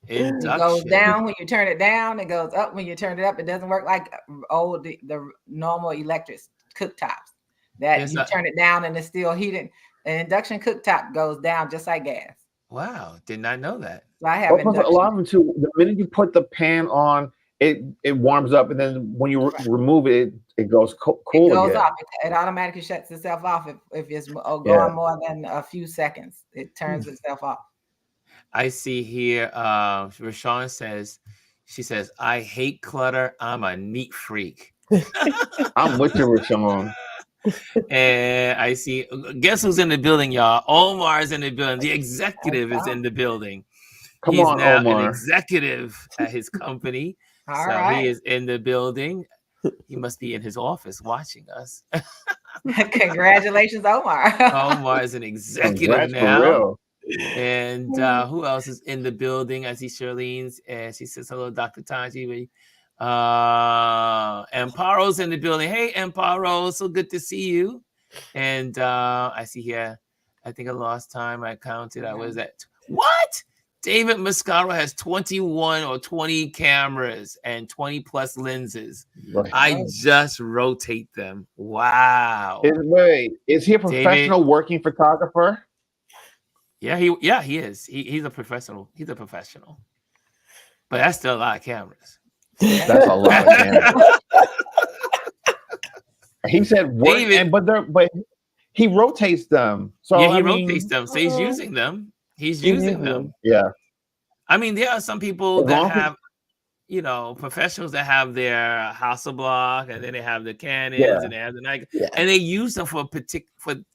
A: It
D: goes down when you turn it down. It goes up when you turn it up. It doesn't work like the normal electric cooktops that you turn it down and it's still heating. An induction cooktop goes down just like gas.
A: Wow, did not know that.
D: So I have
B: a lot of them too. The minute you put the pan on, it warms up, and then when you remove it, it goes cool. It goes
D: off. It automatically shuts itself off if it's going more than a few seconds. It turns itself off.
A: I see here, Rashawn says, I hate clutter. I'm a neat freak.
B: I'm with you, Rashawn.
A: And I see, guess who's in the building, y'all? Omar's in the building. The executive is in the building. He's now Omar. An executive at his company. He is in the building. He must be in his office watching us.
D: Congratulations, Omar.
A: Omar is an executive now. And who else is in the building? I see Charlene's, and she says, hello, Dr. Tanji. Amparo's in the building. Hey, Amparo, so good to see you. And I see here, I think I lost time. I counted. I was at, what? David Mascaro has 21 or 20 cameras and 20 plus lenses. Right. I just rotate them. Wow.
B: Is he a professional working photographer?
A: Yeah, he is. He's a professional. He's a professional. But that's still a lot of cameras.
B: That's a lot of cameras. He said David, but he rotates them. So
A: he rotates them. So he's using them. He's using them.
B: Yeah.
A: I mean, there are some people
B: As
A: that
B: long as
A: have, professionals that have their Hasselblad, and then they have the Canons,
B: Yeah.
A: and they have the Nikon,
C: Yeah.
A: and they use them for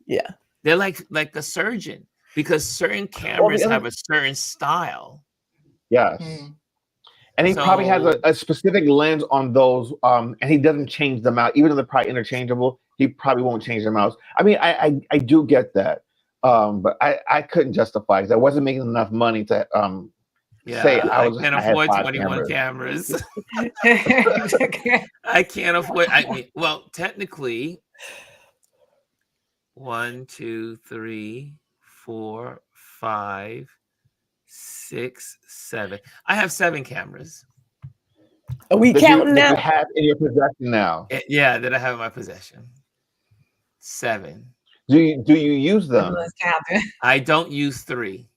C: Yeah.
A: they're like a surgeon, because certain
B: Well,
A: cameras
B: the other
A: have a certain style.
B: yes.
D: Mm.
B: And he probably has
A: So
B: a specific lens on those, and he doesn't change them out, even though they're probably interchangeable. He probably won't change them out. I mean, I do get that, but I couldn't justify because I wasn't making enough money to say
A: yeah,
B: I had
A: afford
B: 5
A: 21
B: cameras.
A: cameras. I can't afford. I mean, well, technically, 1, 2, 3, 4, 5, 6, 7. I have 7 cameras.
C: Are we counting
B: that you
C: now?
B: have in your possession now.
A: Yeah, that I have in my possession. 7.
B: Do you use them?
D: Let's count it.
A: I don't use 3.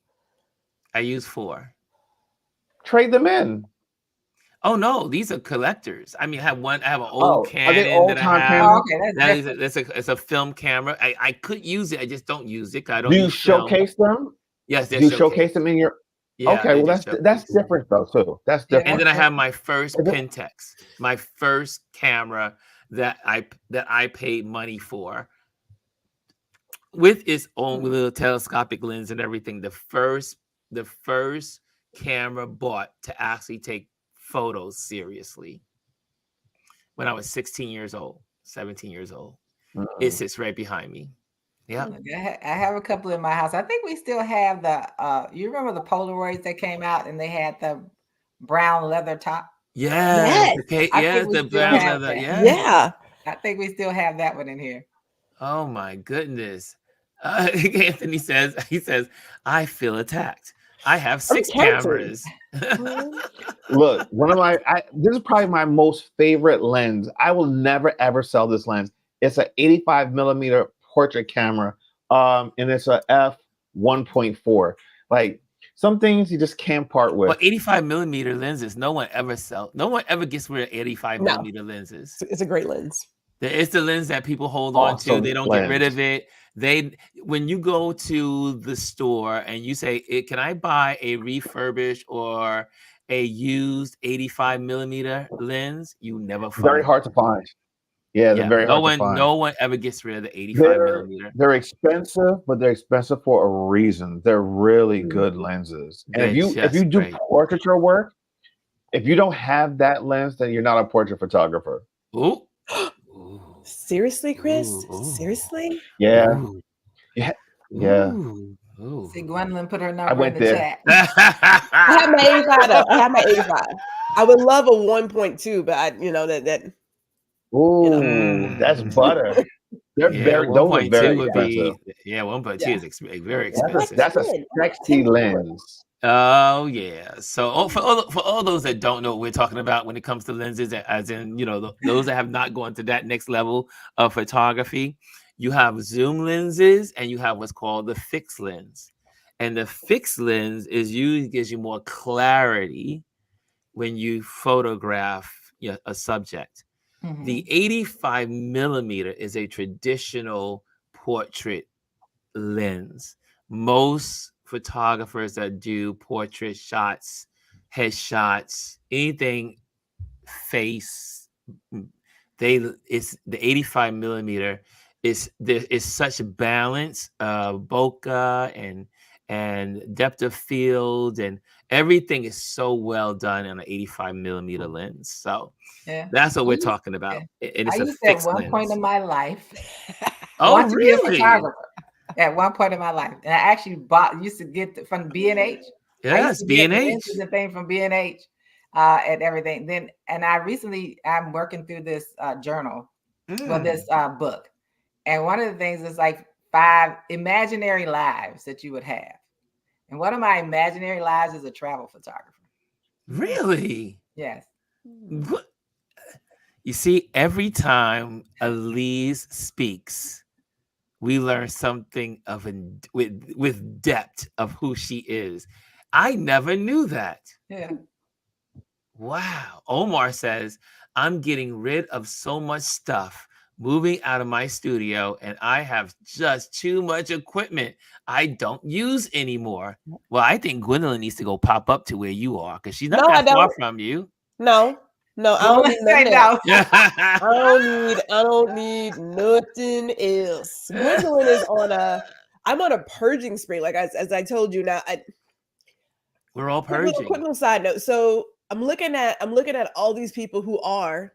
A: I use 4.
B: Trade them in.
A: Oh no, these are collectors. I mean, I have an
B: Oh,
A: old
B: are they
A: Canon that I
B: old-time
A: have.
B: cameras?
D: Okay, that's
A: That
D: different.
A: is it's a film camera. I could use it. I just don't use it. 'Cause I don't
B: Do you
A: use film.
B: showcase them?
A: Yes, they're
B: Do you showcase them in your?
A: Yeah,
B: Okay, well that's
A: showcase.
B: different though too. That's
D: Yeah.
B: different.
A: And then I have my first
B: Is it-
A: Pentax, my first camera that I paid money for, with its own little telescopic lens and everything. The first camera bought to actually take photos seriously, when I was 16 years old, 17 years old. It sits right behind me. Yeah.
D: I have a couple in my house. I think we still have the you remember the Polaroids that came out and they had the brown leather top?
A: Yes. Okay.
D: I
A: Yes,
D: think we
A: the
D: still
A: brown
D: have
A: leather.
D: that.
A: Yeah.
C: Yeah.
D: I think we still have that one in here.
A: Oh my goodness. Anthony says, I feel attacked. I have 6
C: tempted.
A: cameras.
B: Look, this is probably my most favorite lens. I will never ever sell this lens. It's an 85 millimeter portrait camera, and it's a f 1.4. Like some things you just can't part with.
A: Well, 85 millimeter lenses, no one ever gets rid of 85 millimeter lenses.
C: It's a great lens.
A: It's the lens that people hold on to.
B: Awesome
A: They don't get rid of it. When you go to the store and you say, "Can I buy a refurbished or a used 85 millimeter lens?" You never find.
B: Very hard to find. Yeah, they're very hard to find.
A: No one ever gets rid of the 85 millimeter.
B: They're expensive, but they're expensive for a reason. They're really good lenses. And if you do portraiture work, if you don't have that lens, then you're not a portrait photographer.
A: Ooh.
C: Seriously, Chris?
A: Ooh.
C: Seriously?
B: Yeah.
A: Ooh.
B: Yeah. Yeah.
A: Ooh.
D: See, Gwendolyn put her
B: I
D: number
B: went
D: in the
B: there.
D: chat.
C: I have my 85 though. I have my 85. I would love a 1.2, but that
B: Ooh, that's butter. Those are very expensive.
A: 1.2 is very expensive.
B: That's a sexy lens.
A: Oh yeah. So for all those that don't know what we're talking about when it comes to lenses, as in those that have not gone to that next level of photography, you have zoom lenses and you have what's called the fixed lens. And the fixed lens usually gives you more clarity when you photograph a subject.
D: Mm-hmm.
A: The 85 millimeter is a traditional portrait lens. Most photographers that do portrait shots, headshots, anything face, it's the 85 millimeter is such balance of bokeh and depth of field, and everything is so well done on an 85 millimeter lens. So that's what we're talking about. And it's
D: I used at one point in my life.
A: Oh,
D: to be a
A: really?
D: photographer at one point in my life, and I actually used to get from B&H.
A: Yes, B&H.
D: The thing from B&H and everything. And I'm working through this journal, this book, and one of the things is like 5 imaginary lives that you would have. And one of my imaginary lives is a travel photographer.
A: Really?
D: Yes.
A: What? You see, every time Elise speaks, we learn something with depth of who she is. I never knew that.
D: Yeah.
A: Wow. Omar says, I'm getting rid of so much stuff, moving out of my studio, and I have just too much equipment I don't use anymore. Well, I think Gwendolyn needs to go pop up to where you are, because she's not
C: No, I
A: that far
C: don't.
A: from you.
C: No, I
D: Well,
C: don't need
D: say
C: nothing else.
D: no.
C: I don't need nothing else. Gwendolyn is I'm on a purging spree. Like as I told you now,
A: We're all
C: quick
A: purging.
C: little side note. So I'm looking at all these people who are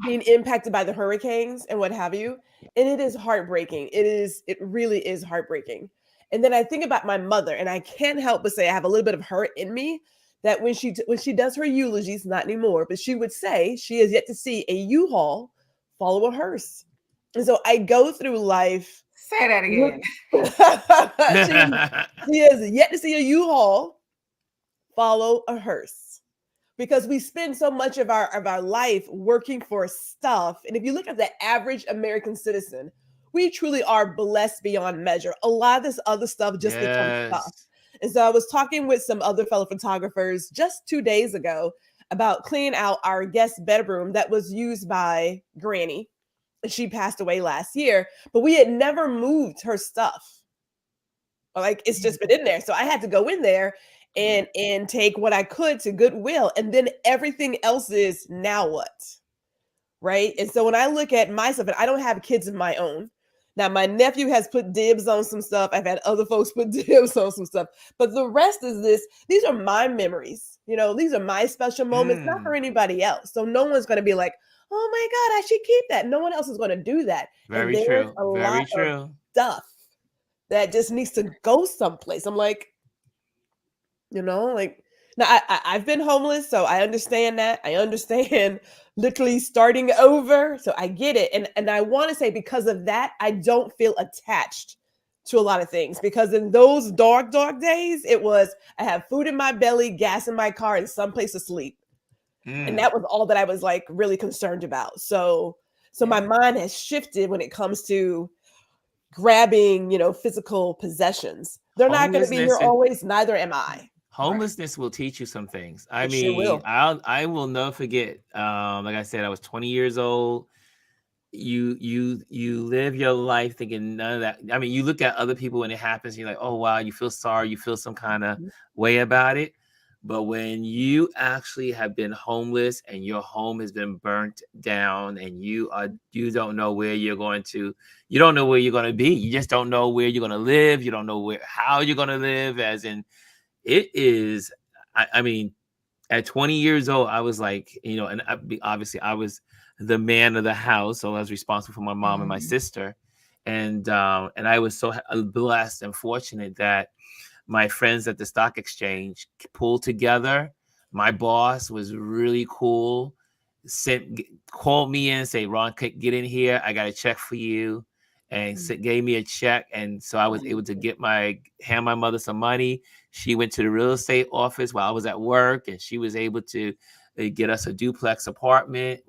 C: being impacted by the hurricanes and what have you. And it is heartbreaking. It really is heartbreaking. And then I think about my mother, and I can't help but say I have a little bit of her in me, that when she does her eulogies, not anymore, but she would say she has yet to see a U-Haul follow a hearse. And so I go through life.
D: Say that again.
C: She has yet to see a U-Haul follow a hearse, because we spend so much of our life working for stuff. And if you look at the average American citizen, we truly are blessed beyond measure. A lot of this other stuff just becomes stuff. And so I was talking with some other fellow photographers just 2 days ago about cleaning out our guest bedroom that was used by Granny. She passed away last year, but we had never moved her stuff. Like, it's just been in there. So I had to go in there and take what I could to Goodwill. And then everything else is, now what? Right? And so when I look at myself, and I don't have kids of my own. Now, my nephew has put dibs on some stuff. I've had other folks put dibs on some stuff. But the rest is these are my memories. You know, these are my special moments, not for anybody else. So no one's going to be like, oh my God, I should keep that. No one else is going to do that.
A: Very true. Very true.
C: Of stuff that just needs to go someplace. I'm like, you know, like, now I've been homeless, so I understand that. I understand literally starting over. So I get it. And I want to say, because of that, I don't feel attached to a lot of things, because in those dark days, it was, I have food in my belly, gas in my car, and someplace to sleep. And that was all that I was like really concerned about. So my mind has shifted when it comes to grabbing, you know, physical possessions. They're not going to be here always. Neither am I.
A: Homelessness will teach you some things. I mean,
C: sure will.
A: I will never forget. Like I said, I was 20 years old. You live your life thinking none of that. I mean, you look at other people when it happens, you're like, oh wow, you feel sorry, you feel some kind of way about it. But when you actually have been homeless and your home has been burnt down, and you don't know where you're going to, you don't know where you're going to be. You just don't know where you're going to live. You don't know how you're going to live. As in, it is. I mean, at 20 years old, I was like, you know, and obviously I was the man of the house, so I was responsible for my mom and my sister, and I was so blessed and fortunate that my friends at the stock exchange pulled together. My boss was really cool. Called me in and say, Ron, get in here. I got a check for you. And gave me a check. And so I was able to hand my mother some money. She went to the real estate office while I was at work, and she was able to get us a duplex apartment.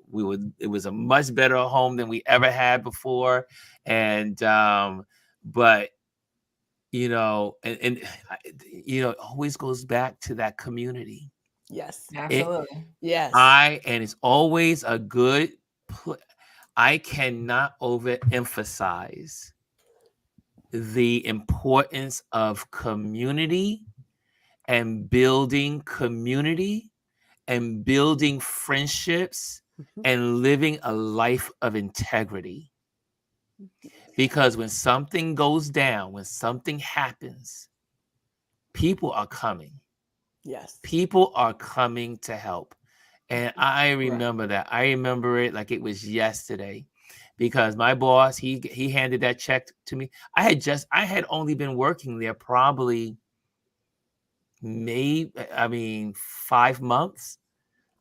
A: It was a much better home than we ever had before. And, but, you know, and you know, it always goes back to that community.
C: Yes,
D: absolutely.
C: Yes.
A: And it's always a good I cannot overemphasize the importance of community and building community and building friendships and living a life of integrity. Because when something goes down, when something happens, people are coming.
C: Yes.
A: People are coming to help. And I remember that. I remember it like it was yesterday, because my boss, he handed that check to me. I had only been working there probably 5 months.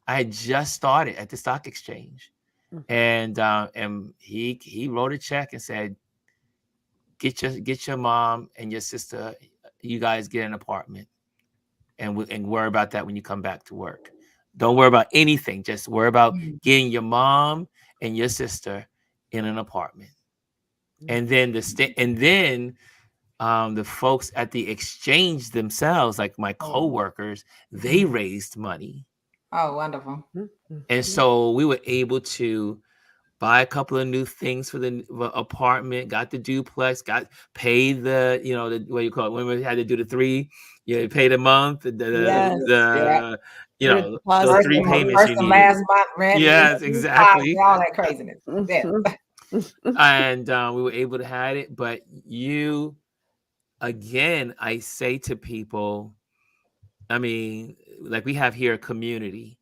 A: I had just started at the stock exchange. And he wrote a check and said, get your mom and your sister, you guys get an apartment, and worry about that when you come back to work. Don't worry about anything. Just worry about getting your mom and your sister in an apartment. And then the folks at the exchange themselves, like my coworkers, they raised money.
D: Oh, wonderful.
A: And so we were able to buy a couple of new things for the apartment, got the duplex, got paid the, what you call it, when we had to do the 3, you paid a month,
C: Yes.
A: those 3 payments you
D: and
A: needed.
D: last month rent.
A: Yes, exactly.
D: All that craziness.
A: And we were able to have it. But again, I say to people, I mean, like we have here a community.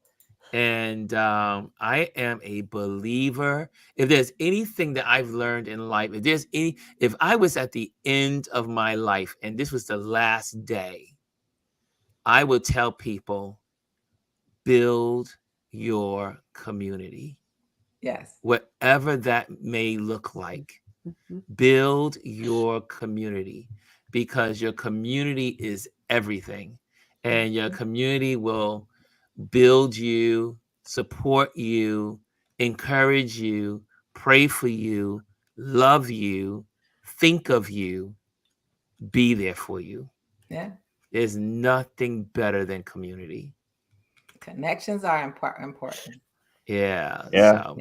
A: And I am a believer. If there's anything that I've learned in life, if I was at the end of my life and this was the last day, I would tell people, build your community.
D: Yes.
A: Whatever that may look like, build your community, because your community is everything. And your community will build you, support you, encourage you, pray for you, love you, think of you, be there for you.
D: Yeah.
A: There's nothing better than community.
D: Connections are important.
A: Yeah.
B: Yeah.
A: So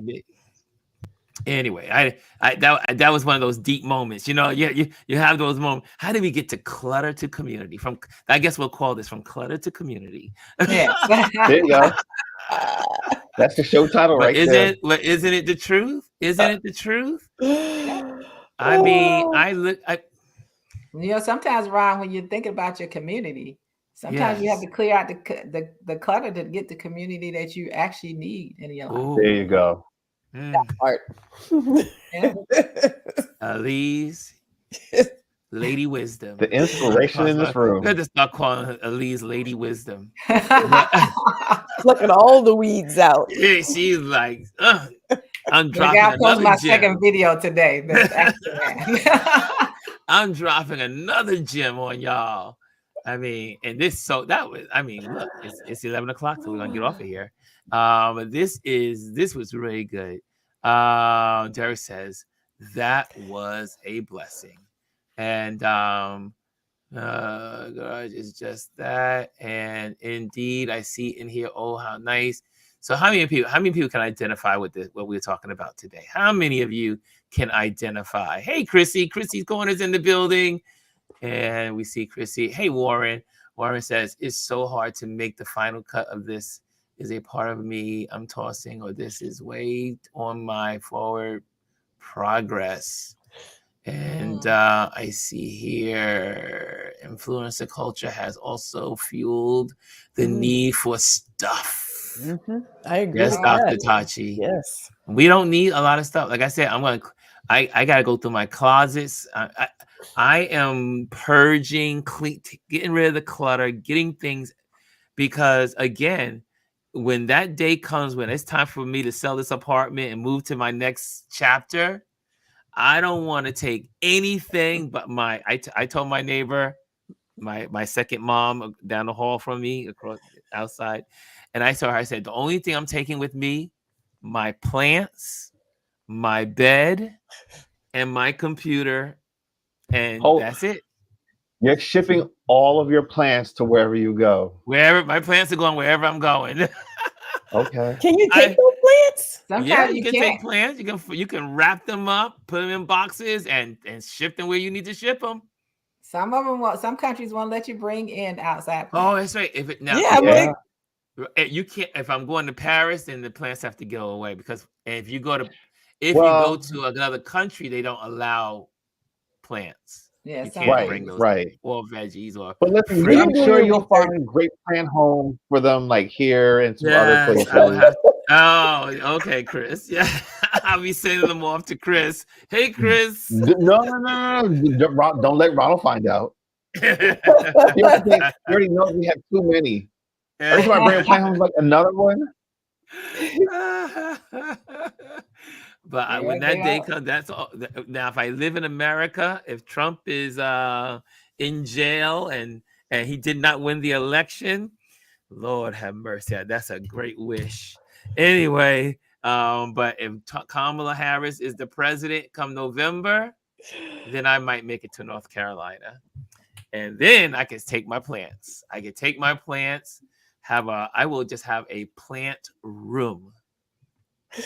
A: anyway, that was one of those deep moments. You have those moments. How did we get to clutter to community? I guess we'll call this from clutter to community.
D: Yeah.
B: There you go. That's the show title right there.
A: But isn't it the truth? Isn't it the truth? I mean,
D: sometimes, Ron, when you're thinking about your community, sometimes you have to clear out the clutter to get the community that you actually need in your life.
B: There you go.
C: That part.
A: Elise, Lady Wisdom.
B: The inspiration in this room.
A: We have to start calling her Elise Lady Wisdom.
C: Plucking all the weeds out.
A: Yeah, she's like, I'm dropping
D: I'll post
A: another
D: my
A: gem.
D: second video today.
A: I'm dropping another gem on y'all. I mean, and this, look, it's 11 o'clock, so we're gonna get off of here. This was really good. Derek says that was a blessing, and garage is just that. And indeed, I see in here. Oh, how nice! So, how many people can identify with what we're talking about today? How many of you can identify? Hey, Chrissy's Corner's in the building. And we see Chrissy. Hey, Warren. Warren says, it's so hard to make the final cut of this. Is a part of me I'm tossing, or this is weight on my forward progress. And I see here, influencer culture has also fueled the need for stuff.
C: I agree.
A: Yes, Dr. Tachi.
C: Yes.
A: We don't need a lot of stuff. Like I said, I got to go through my closets. I am purging, getting rid of the clutter, getting things, because again, when that day comes, when it's time for me to sell this apartment and move to my next chapter, I don't want to take anything but I told my neighbor, my second mom down the hall from me, outside, and I told her, I said, the only thing I'm taking with me, my plants, my bed, and my computer, and that's it.
B: You're shipping all of your plants to wherever you go.
A: Wherever my plants are going, wherever I'm going.
B: Okay.
C: Can you take those plants?
D: Sometimes
A: you can take plants. You can wrap them up, put them in boxes, and ship them where you need to ship them.
D: Some countries won't let you bring in outside plants.
A: Oh, that's right. You can't. If I'm going to Paris, then the plants have to go away, because if you go to another country, they don't allow plants.
D: Yeah,
A: you can't bring those, or veggies, or.
B: But listen, I'm sure you'll find great plant homes for them, like here and some other places.
A: Okay, Chris. Yeah, I'll be sending them off to Chris. Hey, Chris.
B: No. Don't let Ronald find out. He already knows we have too many. Every time I bring a plant home, like another one.
A: But when that day comes, that's all. Now, if I live in America, if Trump is in jail and he did not win the election, Lord have mercy. That's a great wish. Anyway, but if Kamala Harris is the president come November, then I might make it to North Carolina, and then I can take my plants. I will just have a plant room.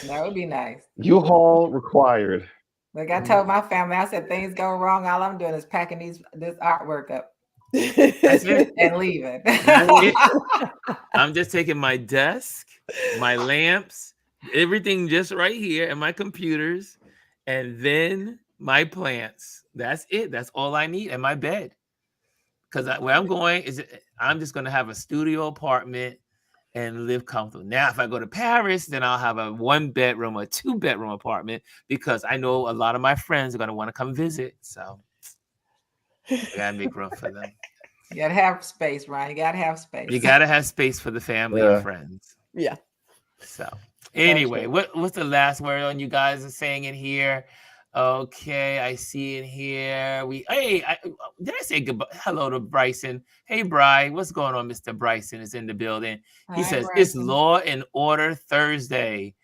D: That would be nice.
B: U-Haul required.
D: Like I told my family, I said things go wrong. All I'm doing is packing this artwork up
A: That's it.
D: and leaving.
A: That's it. I'm just taking my desk, my lamps, everything just right here, and my computers, and then my plants. That's it. That's all I need, and my bed. Because where I'm going is I'm just going to have a studio apartment and live comfortable. Now, if I go to Paris, then I'll have a 1-bedroom or 2-bedroom apartment because I know a lot of my friends are going to want to come visit. So I got to make room for them.
D: You gotta have space, Ryan. You gotta have space.
A: You got to have space for the family and friends.
C: Yeah.
A: So anyway, what's the last word on you guys are saying in here? Okay, I see it here. Did I say goodbye? Hello to Bryson. Hey, Bry, what's going on? Mr. Bryson is in the building. He says,
D: Bryson.
A: It's Law and Order Thursday.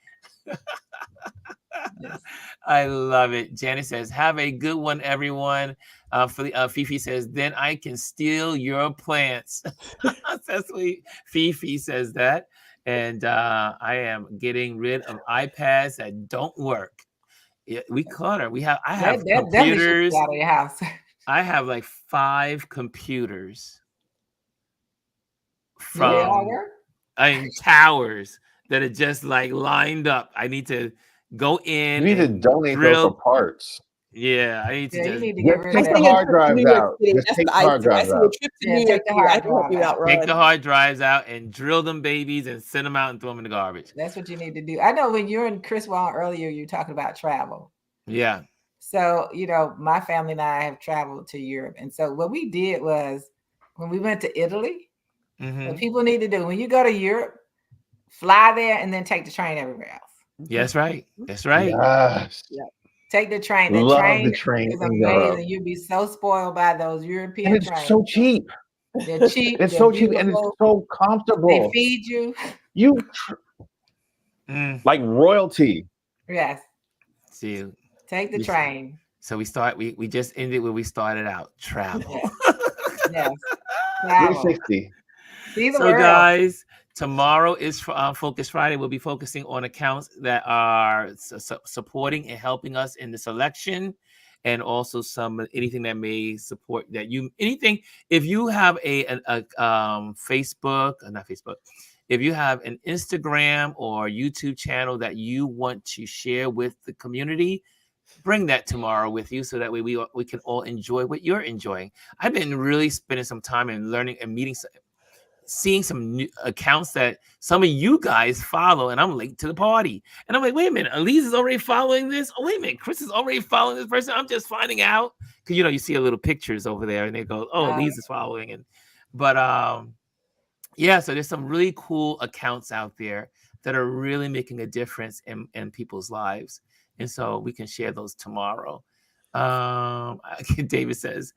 A: Yes. I love it. Janet says, have a good one, everyone. Fifi says, then I can steal your plants. That's sweet. Fifi says that. And I am getting rid of iPads that don't work. Yeah, we clutter. I have computers.
D: Out of your house.
A: I have like 5 computers
D: from
A: towers that are just like lined up. I need to go in.
B: You need to donate those for parts.
A: Yeah, I need to just
D: need to get rid
B: take the hard drives out.
A: Take the hard drives out and drill them babies and send them out and throw them in the garbage.
D: That's what you need to do. I know when you and Chris Wall earlier, you were talking about travel.
A: Yeah.
D: So, my family and I have traveled to Europe. And so what we did was when we went to Italy, what people need to do when you go to Europe, fly there and then take the train everywhere else.
A: Yeah, that's right. That's right.
B: Yes.
D: Yeah. Take the train.
B: The train
D: is amazing. You'd be so spoiled by those European
B: trains. It's so cheap.
D: They're cheap.
B: It's so cheap and it's so comfortable.
D: They feed you.
B: Like royalty.
D: Yes.
A: See,
D: take the train.
A: So we just ended where we started out. Travel.
D: Yes. Travel.
B: 360.
A: So guys, tomorrow is Focus Friday. We'll be focusing on accounts that are supporting and helping us in the selection, and also anything that may support that anything. If you have a Facebook, not Facebook, if you have an Instagram or YouTube channel that you want to share with the community, bring that tomorrow with you so that way we can all enjoy what you're enjoying. I've been really spending some time and learning and seeing some new accounts that some of you guys follow, and I'm late to the party. And I'm like, wait a minute, Elise is already following this. Oh, wait a minute, Chris is already following this person. I'm just finding out because you see a little pictures over there, and they go, oh, Elise is following. Yeah, so there's some really cool accounts out there that are really making a difference in people's lives, and so we can share those tomorrow. David says,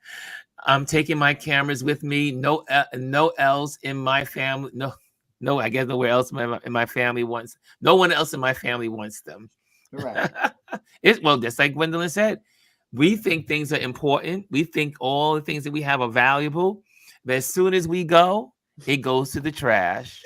A: I'm taking my cameras with me. No else in my family. No, I guess nowhere else in my family wants. No one else in my family wants them.
D: Right.
A: Just like Gwendolyn said, we think things are important. We think all the things that we have are valuable. But as soon as we go, it goes to the trash.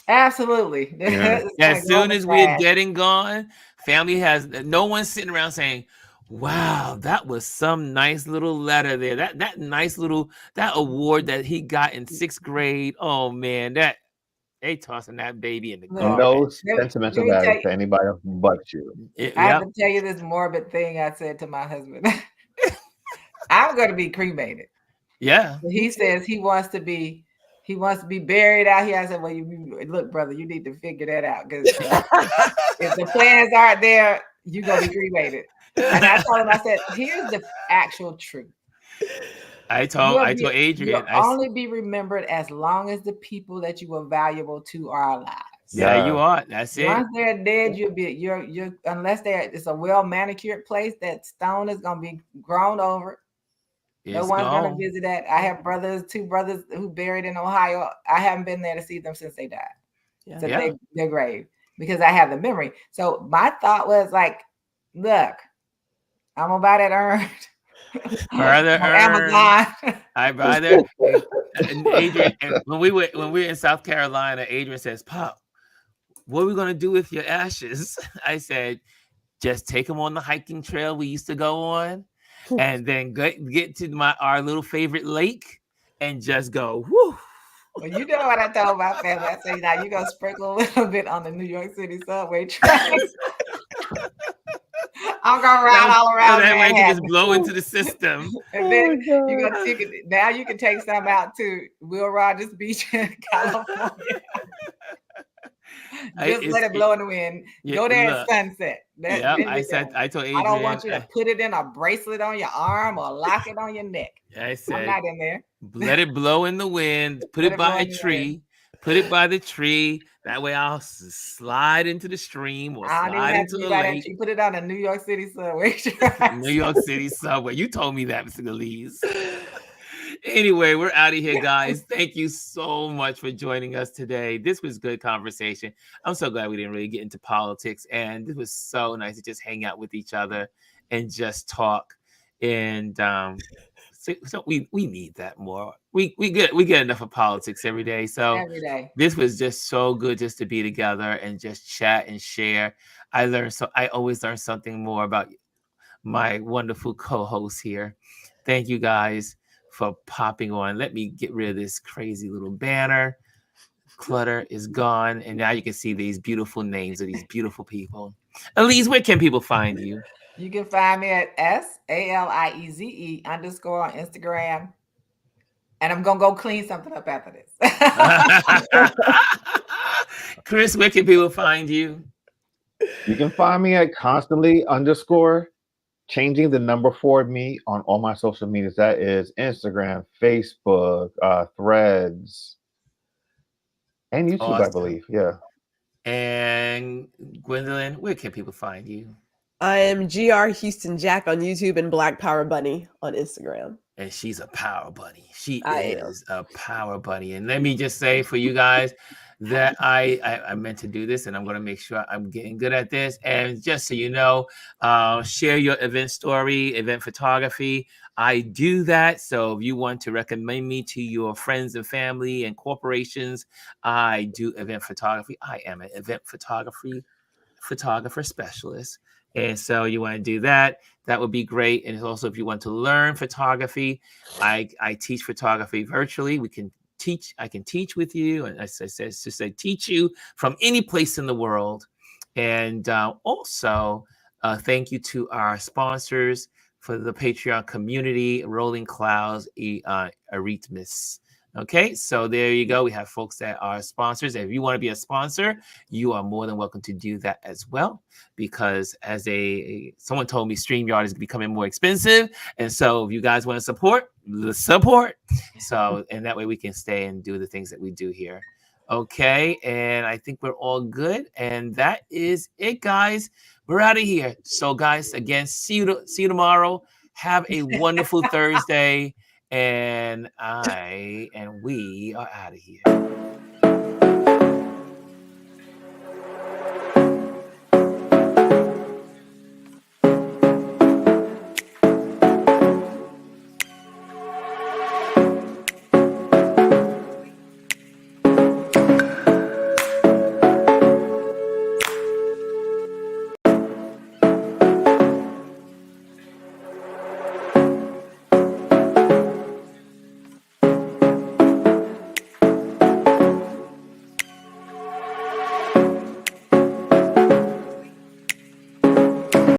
D: Absolutely.
A: Yeah. As soon as we're getting gone, family has no one sitting around saying, wow, that was some nice little letter there. That nice little award that he got in 6th grade. Oh man, that they tossing that baby in the garbage.
B: No sentimental value to anybody else but you.
D: I have to tell you this morbid thing I said to my husband. I'm going to be cremated.
A: Yeah.
D: He says he wants to be buried out here. I said, well, look, brother, you need to figure that out because if the plans aren't there, you're going to be cremated. And I told him, I said, here's the actual truth.
A: I told Adrian,
D: you'll only be remembered as long as the people that you were valuable to are alive.
A: Yeah, you are. That's it.
D: Once they're dead, you're unless it's a well manicured place, that stone is gonna be grown over. No one's gonna visit that. I have 2 brothers who buried in Ohio. I haven't been there to see them since they died. Yeah. So their grave, because I have the memory. So my thought was like, look, I'm gonna buy that urn.
A: Amazon. I buy that. And Adrian, when we were in South Carolina, Adrian says, Pop, what are we going to do with your ashes? I said, just take them on the hiking trail we used to go on, and then get to our little favorite lake and just go, whoo.
D: Well, you know what I told my family. I said, now you're going to sprinkle a little bit on the New York City subway tracks. I'm going to ride all around
A: so that way you can just
D: Manhattan.
A: blow into the system.
D: And then now you can take some out to Will Rogers Beach in California. Just let it blow in the wind. Go there at sunset.
A: I told Adrian,
D: I don't want you to put it in a bracelet on your arm or lock it on your neck.
A: I said,
D: I'm not in there.
A: Let it blow in the wind. Put it by a tree. Put it by the tree. That way I'll slide into the stream or slide into the lake.
D: You put it on a New York City subway.
A: New York City subway. You told me that, Mr. Galise. Anyway, we're out of here, guys. Thank you so much for joining us today. This was good conversation. I'm so glad we didn't really get into politics, and this was so nice to just hang out with each other and just talk. And so we need that more. We get enough of politics every day. So
D: every day.
A: This was just so good just to be together and just chat and share. I always learn something more about my wonderful co-hosts here. Thank you guys for popping on. Let me get rid of this crazy little banner. Clutter is gone, and now you can see these beautiful names of these beautiful people. Elise, where can people find you?
D: You can find me at SALIEZE_ on Instagram. And I'm going to go clean something up after this.
A: Chris, where can people find you?
B: You can find me at constantly_ changing the number for me on all my social medias. That is Instagram, Facebook, Threads, and YouTube, awesome. I believe. Yeah.
A: And Gwendolyn, where can people find you?
C: I am GR Houston Jack on YouTube and Black Power Bunny on Instagram.
A: And she's a power bunny. She is a power bunny. And let me just say for you guys that I meant to do this, and I'm going to make sure I'm getting good at this. And just so you know, share your event story, event photography. I do that. So if you want to recommend me to your friends and family and corporations, I do event photography. I am an event photographer specialist. And so you want to do that, that would be great. And also, if you want to learn photography, I teach photography virtually. I can teach with you. And as I said, teach you from any place in the world. And also, thank you to our sponsors for the Patreon community, Rolling Clouds, Arrhythmus. Okay, so there you go. We have folks that are sponsors. If you want to be a sponsor, you are more than welcome to do that as well. Because as someone told me, StreamYard is becoming more expensive, and so if you guys want to support, let's support. So and that way we can stay and do the things that we do here. Okay, and I think we're all good, and that is it, guys. We're out of here. So, guys, again, see you tomorrow. Have a wonderful Thursday. And we are out of here.